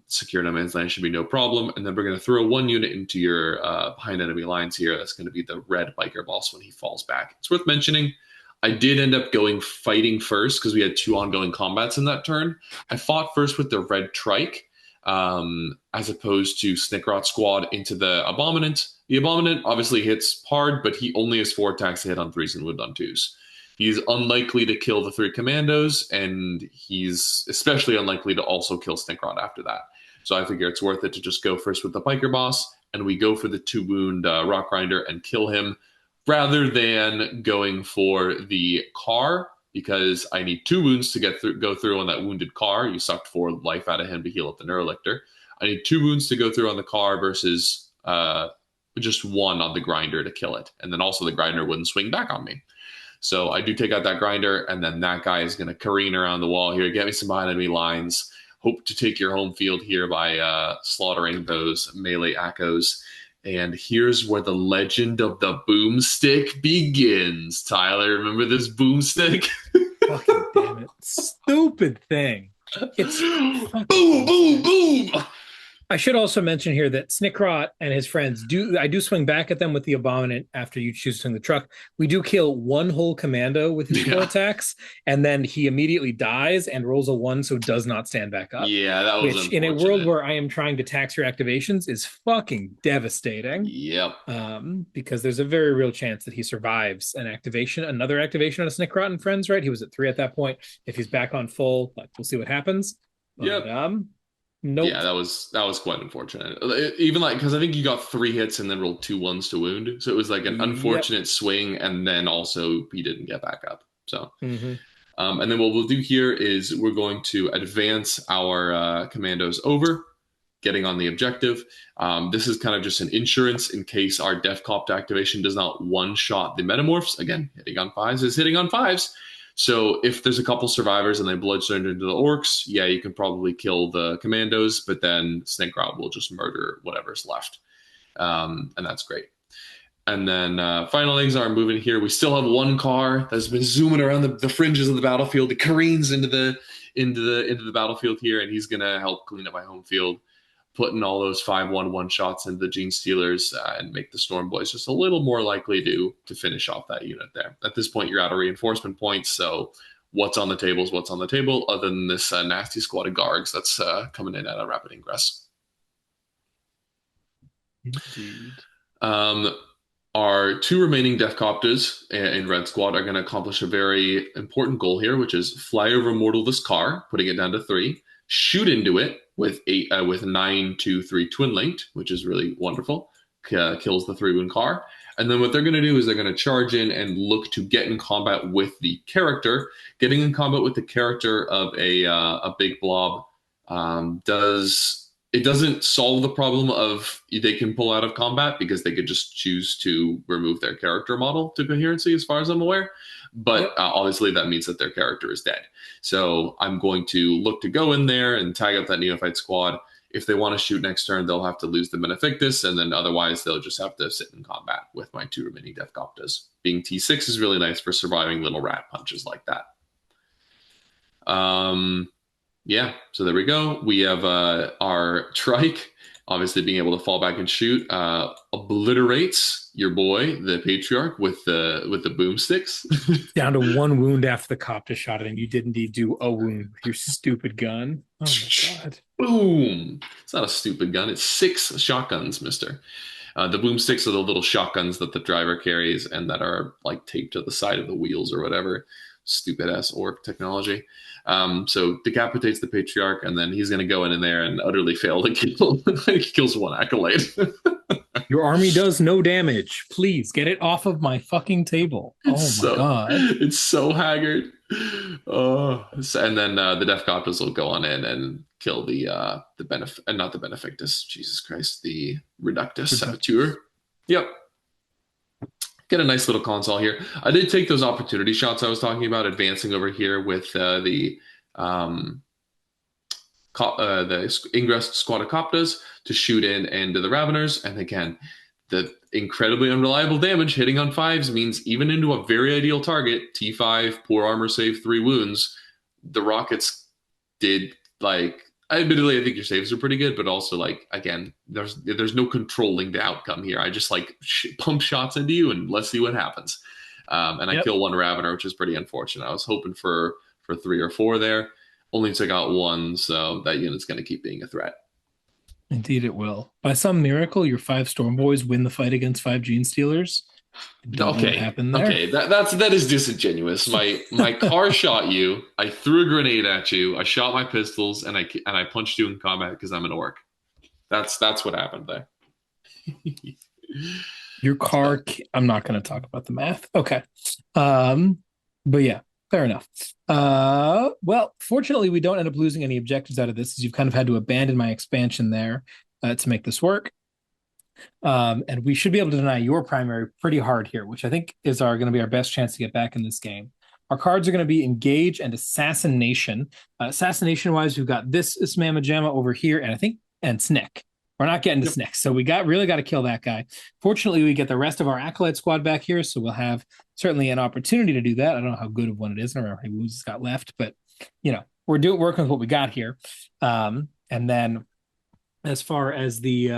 Secure no man's land should be no problem. And then we're going to throw 1 unit into your behind enemy lines here. That's going to be the red biker boss when he falls back. It's worth mentioning, I did end up fighting first because we had 2 ongoing combats in that turn. I fought first with the red trike as opposed to Snikrot squad into the Abominant. The Abominant obviously hits hard, but he only has 4 attacks to hit on 3s and wound on 2s. He's unlikely to kill the 3 Kommandos, and he's especially unlikely to also kill Snikrot after that. So I figure it's worth it to just go first with the biker boss, and we go for the 2-wound Rockgrinder and kill him, rather than going for the car, because I need 2 wounds to go through on that wounded car. You sucked 4 life out of him to heal up the Neurolictor. I need 2 wounds to go through on the car versus just 1 on the grinder to kill it. And then also the grinder wouldn't swing back on me. So I do take out that grinder, and then that guy is going to careen around the wall here, get me some behind enemy lines. hope to take your home field here by slaughtering those melee Akos. And here's where the legend of the boomstick begins. Tyler, remember this boomstick? Fucking damn it. Stupid thing. It's boom, boom, boom. I should also mention here that Snikrot and his friends I do swing back at them with the Abominant after you choose to swing the truck. We do kill one whole commando with his 4 attacks, and then he immediately dies and rolls a 1, so does not stand back up. Yeah, that was which in a world where I am trying to tax your activations is fucking devastating. Yep. Because there's a very real chance that he survives another activation on a Snikrot and friends, right? He was at 3 at that point. If he's back on full, we'll see what happens. Yep. Nope. Yeah, that was quite unfortunate. Even because I think you got 3 hits and then rolled 2 1s to wound, so it was like an unfortunate swing, and then also he didn't get back up. So, and then what we'll do here is we're going to advance our commandos over, getting on the objective. This is kind of just an insurance in case our Deffkopta activation does not one-shot the Metamorphs. Again, hitting on 5s is hitting on 5s. So if there's a couple survivors and they bloodstone into the Orks, yeah, you can probably kill the commandos, but then Snikrot will just murder whatever's left. And that's great. And then final things are moving here. We still have 1 car that's been zooming around the fringes of the battlefield. It careens into the battlefield here, and he's gonna help clean up my home field, putting all those 5/1 shots into the Genestealers and make the Stormboyz just a little more likely to finish off that unit there. At this point, you're out of reinforcement points, so what's on the table is what's on the table, other than this nasty squad of Gargs that's coming in at a rapid ingress. Indeed. Our 2 remaining Deffkoptas in Red Squad are going to accomplish a very important goal here, which is fly over mortal this car, putting it down to 3, shoot into it with 9-2-3 twin linked, which is really wonderful. Kills the 3 wound car. And then what they're going to do is they're going to charge in and look to get in combat with the character. Getting in combat with the character of a big blob doesn't solve the problem of they can pull out of combat, because they could just choose to remove their character model to coherency, as far as I'm aware. But obviously that means that their character is dead. So I'm going to look to go in there and tag up that Neophyte squad. If they want to shoot next turn, they'll have to lose the Benefictus, and then otherwise they'll just have to sit in combat with my 2 remaining Deffkoptas. Being T6 is really nice for surviving little rat punches like that. Yeah, so there we go. We have our trike, obviously being able to fall back and shoot, obliterates your boy, the Patriarch, with the boomsticks. Down to 1 wound after the Kopta shot it, and you did indeed do a wound with your stupid gun. Oh my god. Boom! It's not a stupid gun. It's 6 shotguns, mister. The boomsticks are the little shotguns that the driver carries and that are taped to the side of the wheels or whatever. Stupid ass orc technology. So decapitates the Patriarch, and then he's going to go in there and utterly fail to kill. He kills 1 acolyte. Your army does no damage. Please get it off of my fucking table. God. It's so haggard. And then the Deffkoptas will go on in and kill not the Benefictus. Jesus Christ, the REductus Sabotuer. Yep. Get a nice little console here. I did take those opportunity shots I was talking about, advancing over here with the ingress squad of Koptas to shoot into the Raveners. And again, the incredibly unreliable damage hitting on 5s means even into a very ideal target, T5, poor armor save, 3 wounds, the Rockets did admittedly, I think your saves are pretty good, but also again, there's no controlling the outcome here. I just pump shots into you and let's see what happens. And I kill 1 Ravener, which is pretty unfortunate. I was hoping for 3 or 4 there. Only took out 1, so that unit's going to keep being a threat. Indeed it will. By some miracle, your 5 Stormboyz win the fight against 5 Genestealers. Okay, that is disingenuous. My car shot you. I threw a grenade at you. I shot my pistols, and I punched you in combat because I'm an orc. That's what happened there. Your car. I'm not going to talk about the math. Okay, but yeah, fair enough. Well, fortunately, we don't end up losing any objectives out of this, as you've kind of had to abandon my expansion there to make this work. And we should be able to deny your primary pretty hard here, which I think is going to be our best chance to get back in this game. Our cards are going to be Engage and Assassination. Assassination-wise, we've got this Mamma Jamma over here, and Snick. We're not getting to Snick, so we really got to kill that guy. Fortunately, we get the rest of our Acolyte squad back here, so we'll have certainly an opportunity to do that. I don't know how good of one it is. I don't know how many wounds it's got left, but, we're working with what we got here. And then as far as the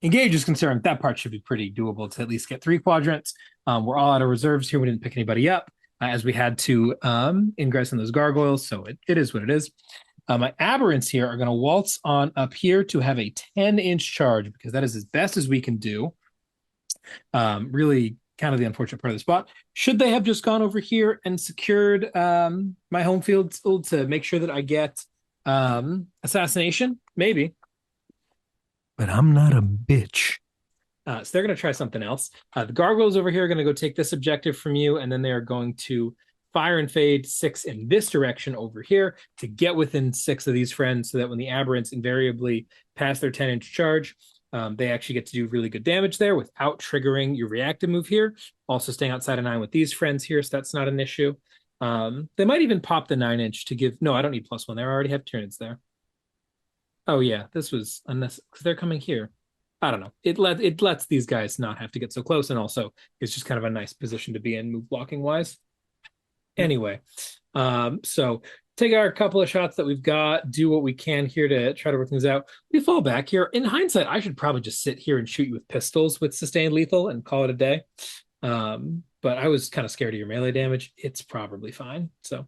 Engage is concerned, that part should be pretty doable to at least get 3 quadrants. We're all out of reserves here. We didn't pick anybody up as we had to ingress in those gargoyles, so it is what it is. My Aberrants here are going to waltz on up here to have a 10-inch charge because that is as best as we can do. Really kind of the unfortunate part of the spot. Should they have just gone over here and secured my home field to make sure that I get Assassination? Maybe. But I'm not a bitch. So they're going to try something else. The gargoyles over here are going to go take this objective from you, and then they are going to fire and fade 6 in this direction over here to get within 6 of these friends so that when the Aberrants invariably pass their 10-inch charge, they actually get to do really good damage there without triggering your reactive move here. Also staying outside of 9 with these friends here, so that's not an issue. They might even pop the 9-inch to give... No, I don't need +1 there. I already have Tyranids there. Oh, yeah, this was unnecessary because they're coming here. I don't know. It lets these guys not have to get so close, and also it's just kind of a nice position to be in move blocking-wise. Anyway, so take our couple of shots that we've got, do what we can here to try to work things out. We fall back here. In hindsight, I should probably just sit here and shoot you with pistols with sustained lethal and call it a day. But I was kind of scared of your melee damage. It's probably fine. So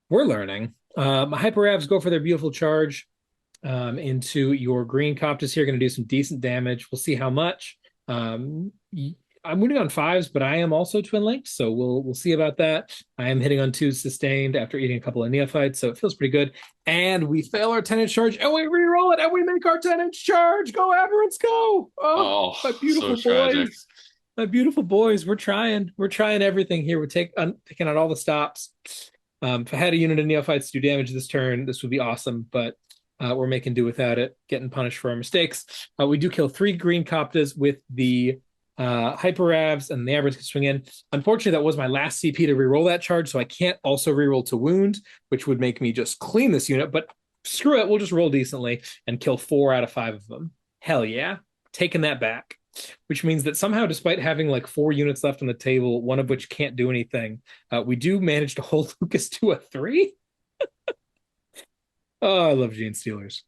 we're learning. My Hyperavs go for their beautiful charge into your green Koptas here. Going to do some decent damage. We'll see how much. I'm winning on 5s, but I am also twin linked, so we'll see about that. I am hitting on 2s sustained after eating a couple of Neophytes, so it feels pretty good. And we fail our 10-inch charge, and we reroll it, and we make our 10-inch charge. Go Aberrants, go! Oh, my beautiful so boys. tragic. My beautiful boys. We're trying everything here. We're picking out all the stops. If I had a unit of Neophytes to do damage this turn, this would be awesome, but we're making do without it, getting punished for our mistakes. We do kill 3 green Koptas with the Hyperavs, and the Aberrants can swing in. Unfortunately, that was my last CP to reroll that charge, so I can't also reroll to wound, which would make me just clean this unit, but screw it, we'll just roll decently and kill 4 out of 5 of them. Hell yeah. Taking that back. Which means that somehow, despite having like 4 units left on the table, one of which can't do anything, we do manage to hold Lucas to a 3. Oh, I love Genestealers.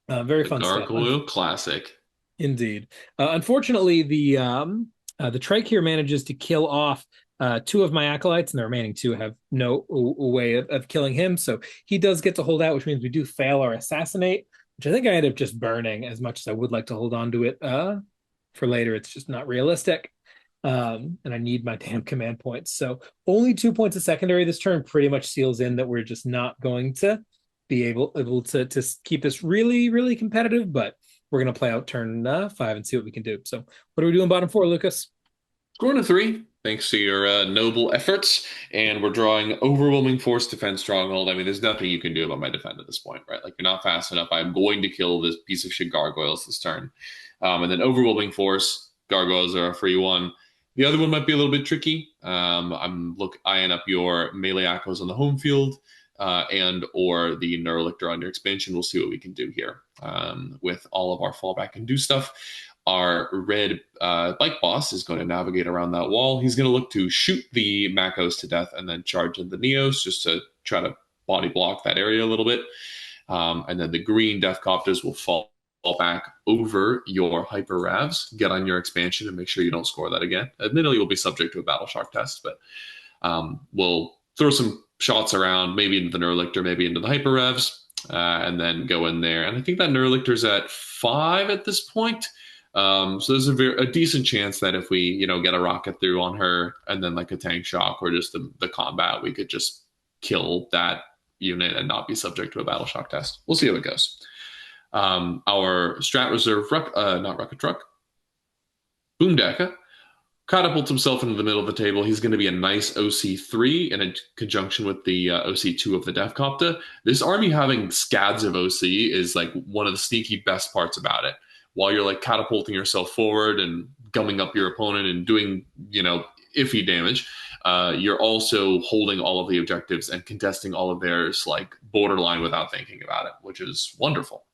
Very fun stuff. Gargoyle classic. Indeed. Unfortunately, the Trike here manages to kill off 2 of my Acolytes, and the remaining 2 have no way of killing him. So he does get to hold out, which means we do fail our Assassinate, which I think I end up just burning as much as I would like to hold on to it for later. It's just not realistic. And I need my damn command points. So only 2 points of secondary this turn pretty much seals in that we're just not going to be able to keep this really, really competitive, but we're going to play out turn 5 and see what we can do. So what are we doing bottom 4, Lucas? Scoring a 3, thanks to your noble efforts. And we're drawing Overwhelming Force Defense Stronghold. I mean, there's nothing you can do about my defend at this point, right? Like, you're not fast enough. I'm going to kill this piece of shit gargoyles this turn. And then Overwhelming Force, gargoyles are a free one. The other one might be a little bit tricky. I'm eyeing up your Melee Acolytes on the home field. And or the Neurolictor under expansion. We'll see what we can do here with all of our fallback and do stuff. Our red bike boss is going to navigate around that wall. He's going to look to shoot the Makos to death and then charge in the Neos just to try to body block that area a little bit. And then the green Deffkoptas will fall back over your Hyperavs, get on your expansion, and make sure you don't score that again. Admittedly, you'll be subject to a Battle Shark test, but we'll throw some shots around, maybe into the Neurolictor, maybe into the Hyperrevs, and then go in there. And I think that Neurolictor's at 5 at this point. So there's a decent chance that if we, get a rocket through on her and then like a tank shock or just the combat, we could just kill that unit and not be subject to a battle shock test. We'll see how it goes. Our strat reserve, not rocket truck, Boomdaka, catapults himself into the middle of the table. He's going to be a nice OC3 in conjunction with the OC2 of the Deffkopta. This army having scads of OC is like one of the sneaky best parts about it. While you're like catapulting yourself forward and gumming up your opponent and doing, iffy damage. You're also holding all of the objectives and contesting all of theirs like borderline without thinking about it, which is wonderful.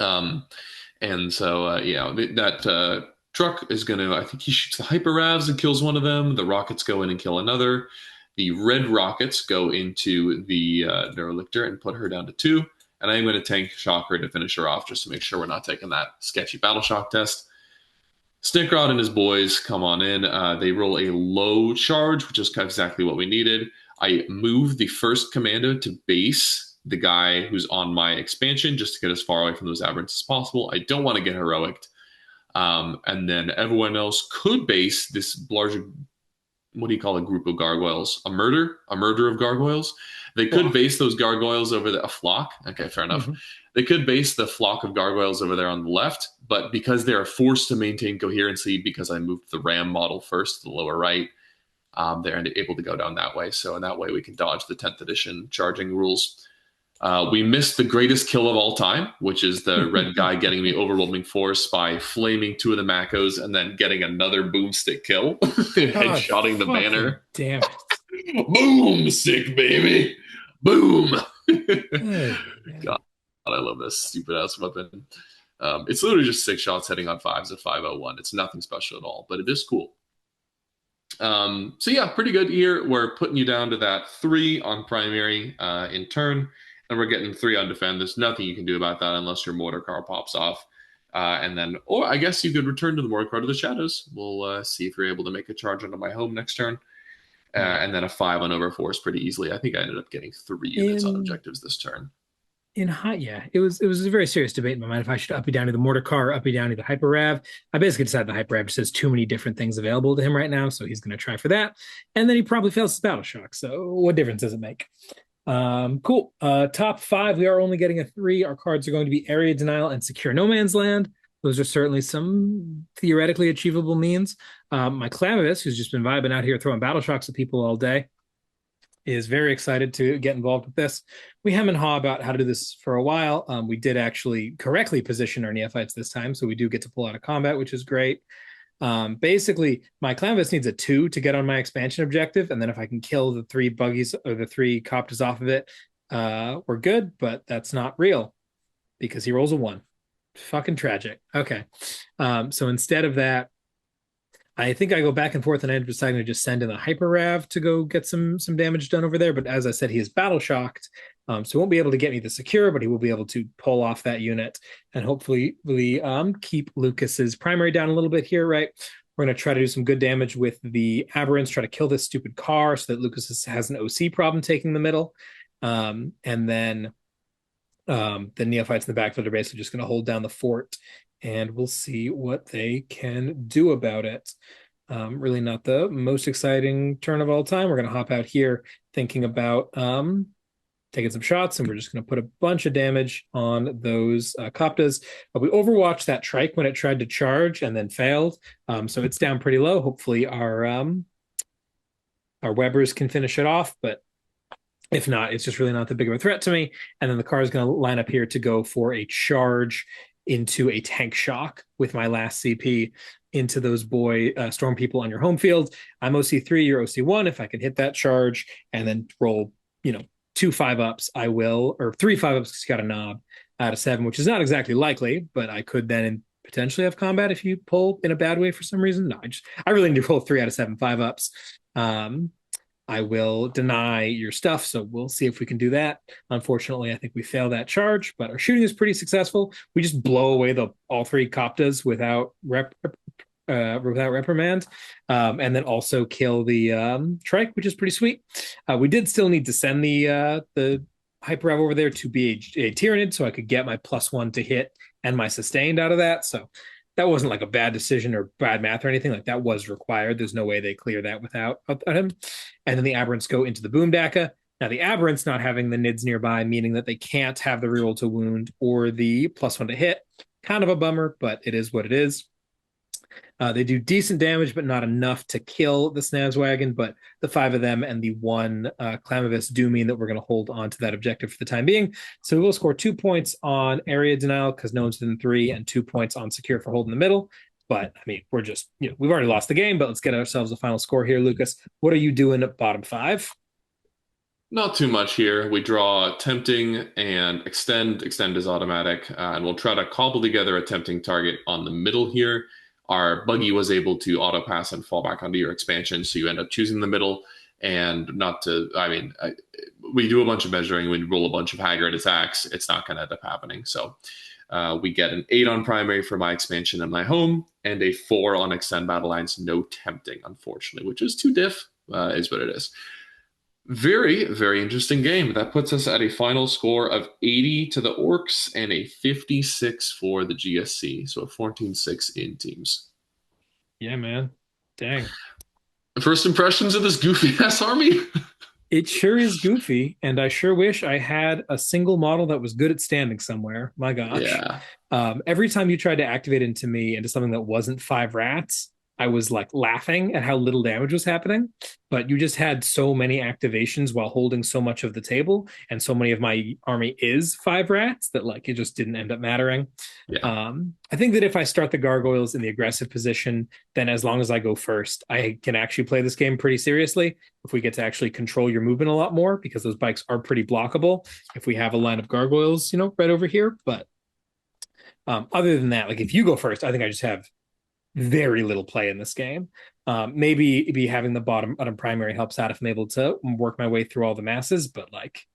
And so, that truck is going to, I think he shoots the hyper ravs and kills one of them. The rockets go in and kill another. The red rockets go into the Neurolictor and put her down to 2. And I'm going to tank Shocker to finish her off just to make sure we're not taking that sketchy battle shock test. Snikrot and his boys come on in. They roll a low charge, which is exactly what we needed. I move the first commando to base the guy who's on my expansion just to get as far away from those aberrants as possible. I don't want to get heroic. And then everyone else could base this larger, what do you call a group of gargoyles? A murder of gargoyles. They could base those gargoyles over a flock. Okay, fair enough. Mm-hmm. They could base the flock of gargoyles over there on the left, but because they are forced to maintain coherency because I moved the ram model first to the lower right, they're able to go down that way. So in that way, we can dodge the 10th edition charging rules. We missed the greatest kill of all time, which is the red guy getting the overwhelming force by flaming 2 of the Macos and then getting another boomstick kill, headshotting the banner. Damn it. Boomstick, baby. Boom. God, I love this stupid ass weapon. It's literally just 6 shots hitting on 5s at 501. It's nothing special at all, but it is cool. So yeah, pretty good here. We're putting you down to that 3 on primary in turn. And we're getting 3 on defend. There's nothing you can do about that unless your mortar car pops off. Or I guess you could return to the mortar car to the shadows. We'll see if you're able to make a charge onto my home next turn. And then a 5 on overforce pretty easily. I think I ended up getting 3 units on objectives this turn. It was a very serious debate in my mind if I should up you down to the mortar car, up you down to the hyper rav. I basically decided the hyper rav just has too many different things available to him right now, so he's going to try for that. And then he probably fails his battle shock. So what difference does it make? Cool. Top 5, we are only getting a 3. Our cards are going to be Area Denial and Secure No Man's Land. Those are certainly some theoretically achievable means. My Clamavus, who's just been vibing out here throwing battle shocks at people all day, is very excited to get involved with this. We hem and haw about how to do this for a while. We did actually correctly position our Neophytes this time, so we do get to pull out of combat, which is great. Basically, my Clamavus needs a 2 to get on my expansion objective, and then if I can kill the 3 buggies or the 3 Koptas off of it, we're good, but that's not real because he rolls a 1. Fucking tragic. Okay. So instead of that, I think I go back and forth and I end up deciding to just send in the Hyper Rav to go get some damage done over there. But as I said, he is battle shocked. So he won't be able to get me the secure, but he will be able to pull off that unit and hopefully really keep Lucas's primary down a little bit here, right? We're going to try to do some good damage with the Aberrants, try to kill this stupid car so that Lucas has an OC problem taking the middle. And then the Neophytes in the backfield are basically just going to hold down the fort, and we'll see what they can do about it. Really not the most exciting turn of all time. We're going to hop out here thinking about taking some shots, and we're just going to put a bunch of damage on those Koptas. We overwatched that trike when it tried to charge and then failed, so it's down pretty low. Hopefully our Webbers can finish it off, but if not, it's just really not that big of a threat to me. And then the car is going to line up here to go for a charge into a tank shock with my last CP into those storm people on your home field. I'm OC3, you're OC1. If I can hit that charge and then roll, 2 5-ups, I will, or 3 5-ups because you got a knob out of 7, which is not exactly likely, but I could then potentially have combat if you pull in a bad way for some reason. No, I really need to roll 3 out of 7 5-ups. I will deny your stuff, so we'll see if we can do that. Unfortunately, I think we fail that charge, but our shooting is pretty successful. We just blow away all 3 Koptas without reprimand, and then also kill the trike, which is pretty sweet. We did still need to send the Hyper Rev over there to be a Tyrannid, so I could get my +1 to hit and my sustained out of that. So that wasn't like a bad decision or bad math or anything. Like, that was required. There's no way they clear that without him. And then the Aberrants go into the Boom Daka. Now, the Aberrants not having the Nids nearby, meaning that they can't have the reroll to wound or the +1 to hit. Kind of a bummer, but it is what it is. They do decent damage, but not enough to kill the Snazzwagon. But the 5 of them and the 1 Clamavus do mean that we're going to hold on to that objective for the time being. So we will score 2 points on area denial because no one's within 3, and 2 points on secure for holding the middle. But I mean, we're just, we've already lost the game, but let's get ourselves a final score here, Lucas. What are you doing at bottom five? Not too much here. We draw tempting and extend. Extend is automatic, and we'll try to cobble together a tempting target on the middle here. Our buggy was able to auto pass and fall back onto your expansion, so you end up choosing the middle. And not to, I mean, we do a bunch of measuring. We roll a bunch of Haggard attacks. It's not going to end up happening. So we get an 8 on primary for my expansion and my home, and a 4 on extend battle lines. No tempting, unfortunately, which is too diff, is what it is. Very, very interesting game. That puts us at a final score of 80 to the Orks and a 56 for the GSC. So a 14-6 in teams. Yeah, man. Dang. First impressions of this goofy ass army? It sure is goofy, and I sure wish I had a single model that was good at standing somewhere. My gosh. Yeah. Every time you tried to activate into me into something that wasn't 5 rats, I was like laughing at how little damage was happening, but you just had so many activations while holding so much of the table, and so many of my army is 5 rats that like it just didn't end up mattering. Yeah. I think that if I start the gargoyles in the aggressive position, then as long as I go first, I can actually play this game pretty seriously. If we get to actually control your movement a lot more, because those bikes are pretty blockable if we have a line of gargoyles, right over here. But other than that, like if you go first, I think I just have very little play in this game. Maybe having the bottom primary helps out if I'm able to work my way through all the masses, but like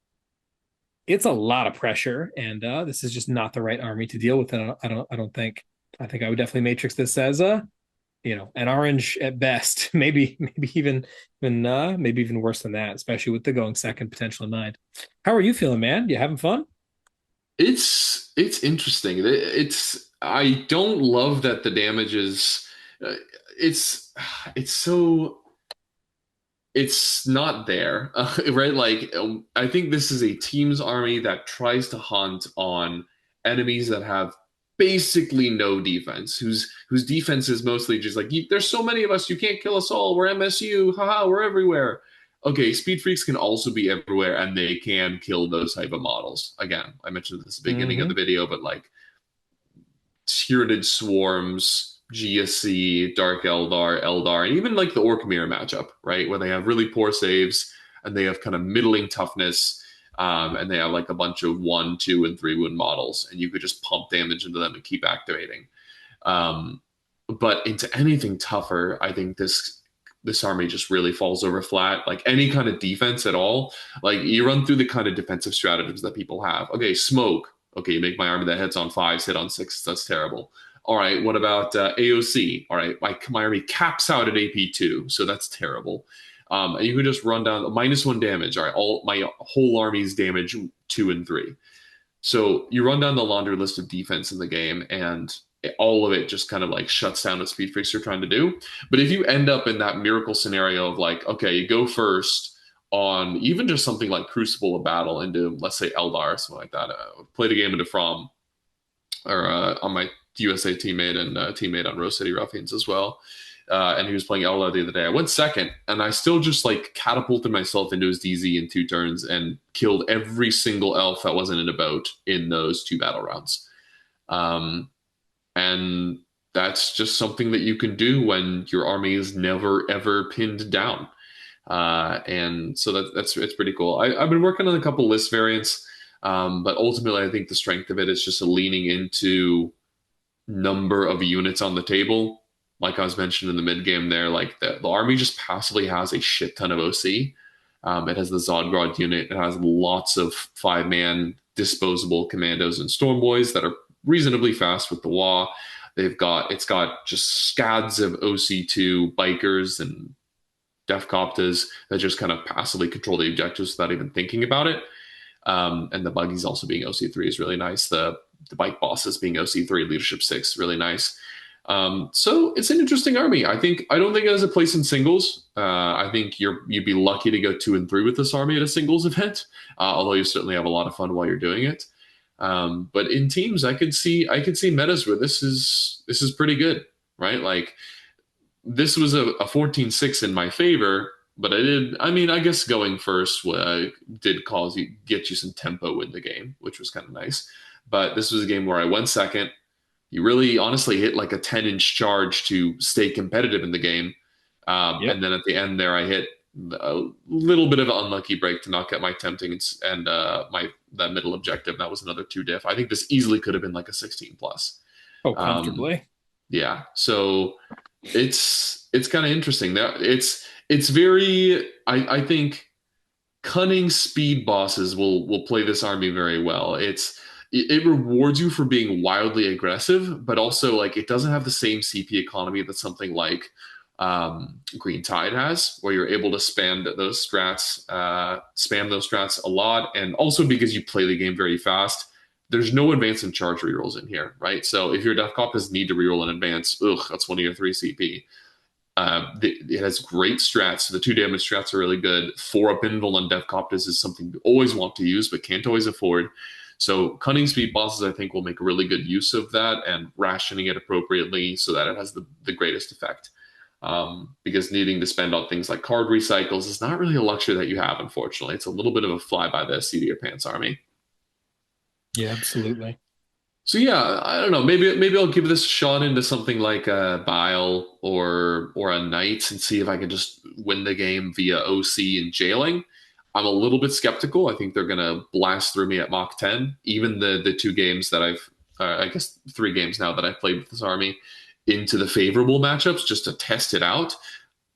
it's a lot of pressure, and this is just not the right army to deal with. And I don't think. I think I would definitely matrix this as an orange at best, maybe even worse than that, especially with the going second potential in mind. How are you feeling, man? You having fun? It's interesting. I don't love that the damage is it's so it's not there, right? Like I think this is a team's army that tries to hunt on enemies that have basically no defense, whose defense is mostly just like there's so many of us, you can't kill us all. We're MSU, haha, we're everywhere. Okay, speed freaks can also be everywhere, and they can kill those type of models. Again, I mentioned this at the beginning of the video, but like Tyranid Swarms, GSC, Dark Eldar, and even like the Orc Mirror matchup, right? Where they have really poor saves and they have kind of middling toughness, and they have like a bunch of 1, 2, and 3 wound models, and you could just pump damage into them and keep activating. But into anything tougher, I think this army just really falls over flat. Like any kind of defense at all, like you run through the kind of defensive stratagems that people have. Okay, smoke. Okay, you make my army that hits on 5s, hit on 6s. That's terrible. All right, what about AOC? All right, my army caps out at AP2, so that's terrible. And you can just run down -1 damage. All right, my whole army's damage 2 and 3. So you run down the laundry list of defense in the game, and all of it just kind of like shuts down what speed freaks you're trying to do. But if you end up in that miracle scenario of like, okay, you go first on even just something like Crucible of Battle into, let's say, Eldar or something like that. Played a game into From, or on my USA teammate and teammate on Rose City Ruffians as well. And he was playing Eldar the other day. I went second, and I still just like catapulted myself into his DZ in 2 turns and killed every single elf that wasn't in a boat in those 2 battle rounds. And that's just something that you can do when your army is never, ever pinned down. And so it's pretty cool. I've been working on a couple list variants, but ultimately I think the strength of it is just a leaning into number of units on the table. Like I was mentioning in the mid game there, like the army just passively has a shit ton of OC. It has the Zodgrod unit. It has lots of 5-man disposable commandos and Stormboyz that are reasonably fast with the WA. It's got just scads of OC2 bikers and Deffkoptas that just kind of passively control the objectives without even thinking about it. And the buggies also being OC3 is really nice. The bike bosses being OC3, leadership 6, really nice. So it's an interesting army. I don't think it has a place in singles. I think you'd be lucky to go 2 and 3 with this army at a singles event, although you certainly have a lot of fun while you're doing it. But in teams, I could see metas where this is pretty good, right? Like this was a 14-6 in my favor, but I guess going first did get you some tempo in the game, which was kind of nice. But this was a game where I went second, You really honestly hit like a 10-inch charge to stay competitive in the game. Yep. And then at the end there, I hit a little bit of an unlucky break to not get my tempting and my that middle objective. That was another 2 diff. I think this easily could have been like a 16 plus. Oh, comfortably. Yeah. So it's kind of interesting. That it's very I think cunning speed bosses will play this army very well. It rewards you for being wildly aggressive, but also like it doesn't have the same CP economy that something like Green Tide has, where you're able to spam those strats a lot, and also because you play the game very fast. There's no advance and charge rerolls in here, right? So if your Deffkoptas need to reroll in advance, that's one of your 3 CP. It has great strats. So the 2 damage strats are really good. 4 up invul on Deffkoptas is something you always want to use, but can't always afford. So cunning speed bosses, I think, will make a really good use of that and rationing it appropriately so that it has the greatest effect. Because needing to spend on things like card recycles is not really a luxury that you have, unfortunately. It's a little bit of a fly by the seat of your pants army. Yeah, absolutely. So yeah, I don't know. Maybe I'll give this a shot into something like a Bile or a Knight and see if I can just win the game via OC and jailing. I'm a little bit skeptical. I think they're gonna blast through me at Mach 10. Even the 2 games that I guess 3 games now that I've played with this army into the favorable matchups just to test it out.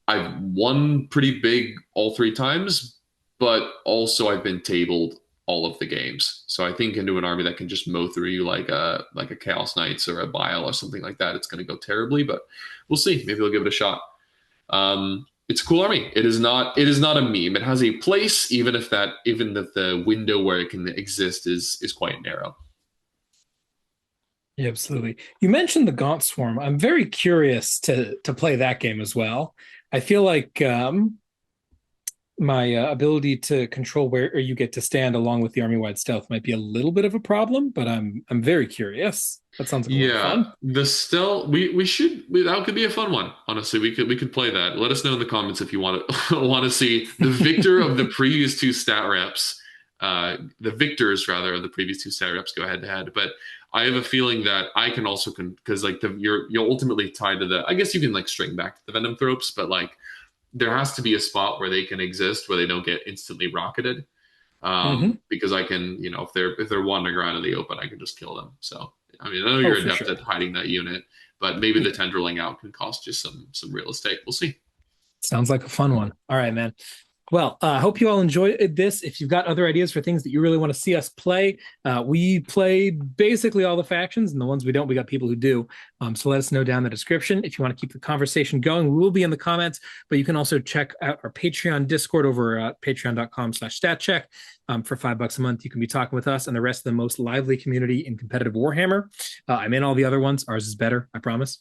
I've won pretty big all 3 times, but also I've been tabled all of the games. So I think into an army that can just mow through you like a Chaos Knights or a Bile or something like that, it's going to go terribly, but we'll see. Maybe we'll give it a shot. It's a cool army. It is not a meme. It has a place, even if the window where it can exist is quite narrow. Yeah, absolutely. You mentioned the Gaunt Swarm. I'm very curious to play that game as well. I feel like my ability to control where you get to stand along with the army-wide stealth might be a little bit of a problem, but I'm very curious. That sounds like a lot of fun. The stealth that could be a fun one. Honestly, we could play that. Let us know in the comments if you want to see the victor of the previous 2 stat reps. The victors rather of the previous 2 stat reps go head to head, but I have a feeling that I can also because like you're ultimately tied to the. I guess you can like string back to the Venom Thropes, but like there has to be a spot where they can exist where they don't get instantly rocketed. Because I can, if they're wandering around in the open, I can just kill them. So I mean, I know you're adept at hiding that unit, but maybe the tendriling out can cost you some real estate. We'll see. Sounds like a fun one. All right, man. Well, I hope you all enjoyed this. If you've got other ideas for things that you really want to see us play, we play basically all the factions, and the ones we don't, we got people who do. So let us know down in the description. If you want to keep the conversation going, we will be in the comments, but you can also check out our Patreon Discord over at patreon.com/statcheck. For $5 a month, you can be talking with us and the rest of the most lively community in competitive Warhammer. I'm in all the other ones. Ours is better, I promise.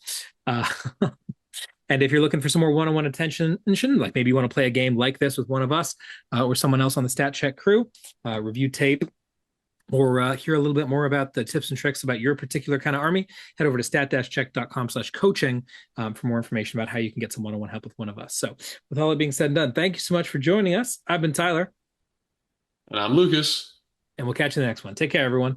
And if you're looking for some more one-on-one attention, like maybe you want to play a game like this with one of us or someone else on the Stat Check crew, review tape, or hear a little bit more about the tips and tricks about your particular kind of army, head over to stat-check.com/coaching for more information about how you can get some one-on-one help with one of us. So with all that being said and done, thank you so much for joining us. I've been Tyler. And I'm Lucas. And we'll catch you in the next one. Take care, everyone.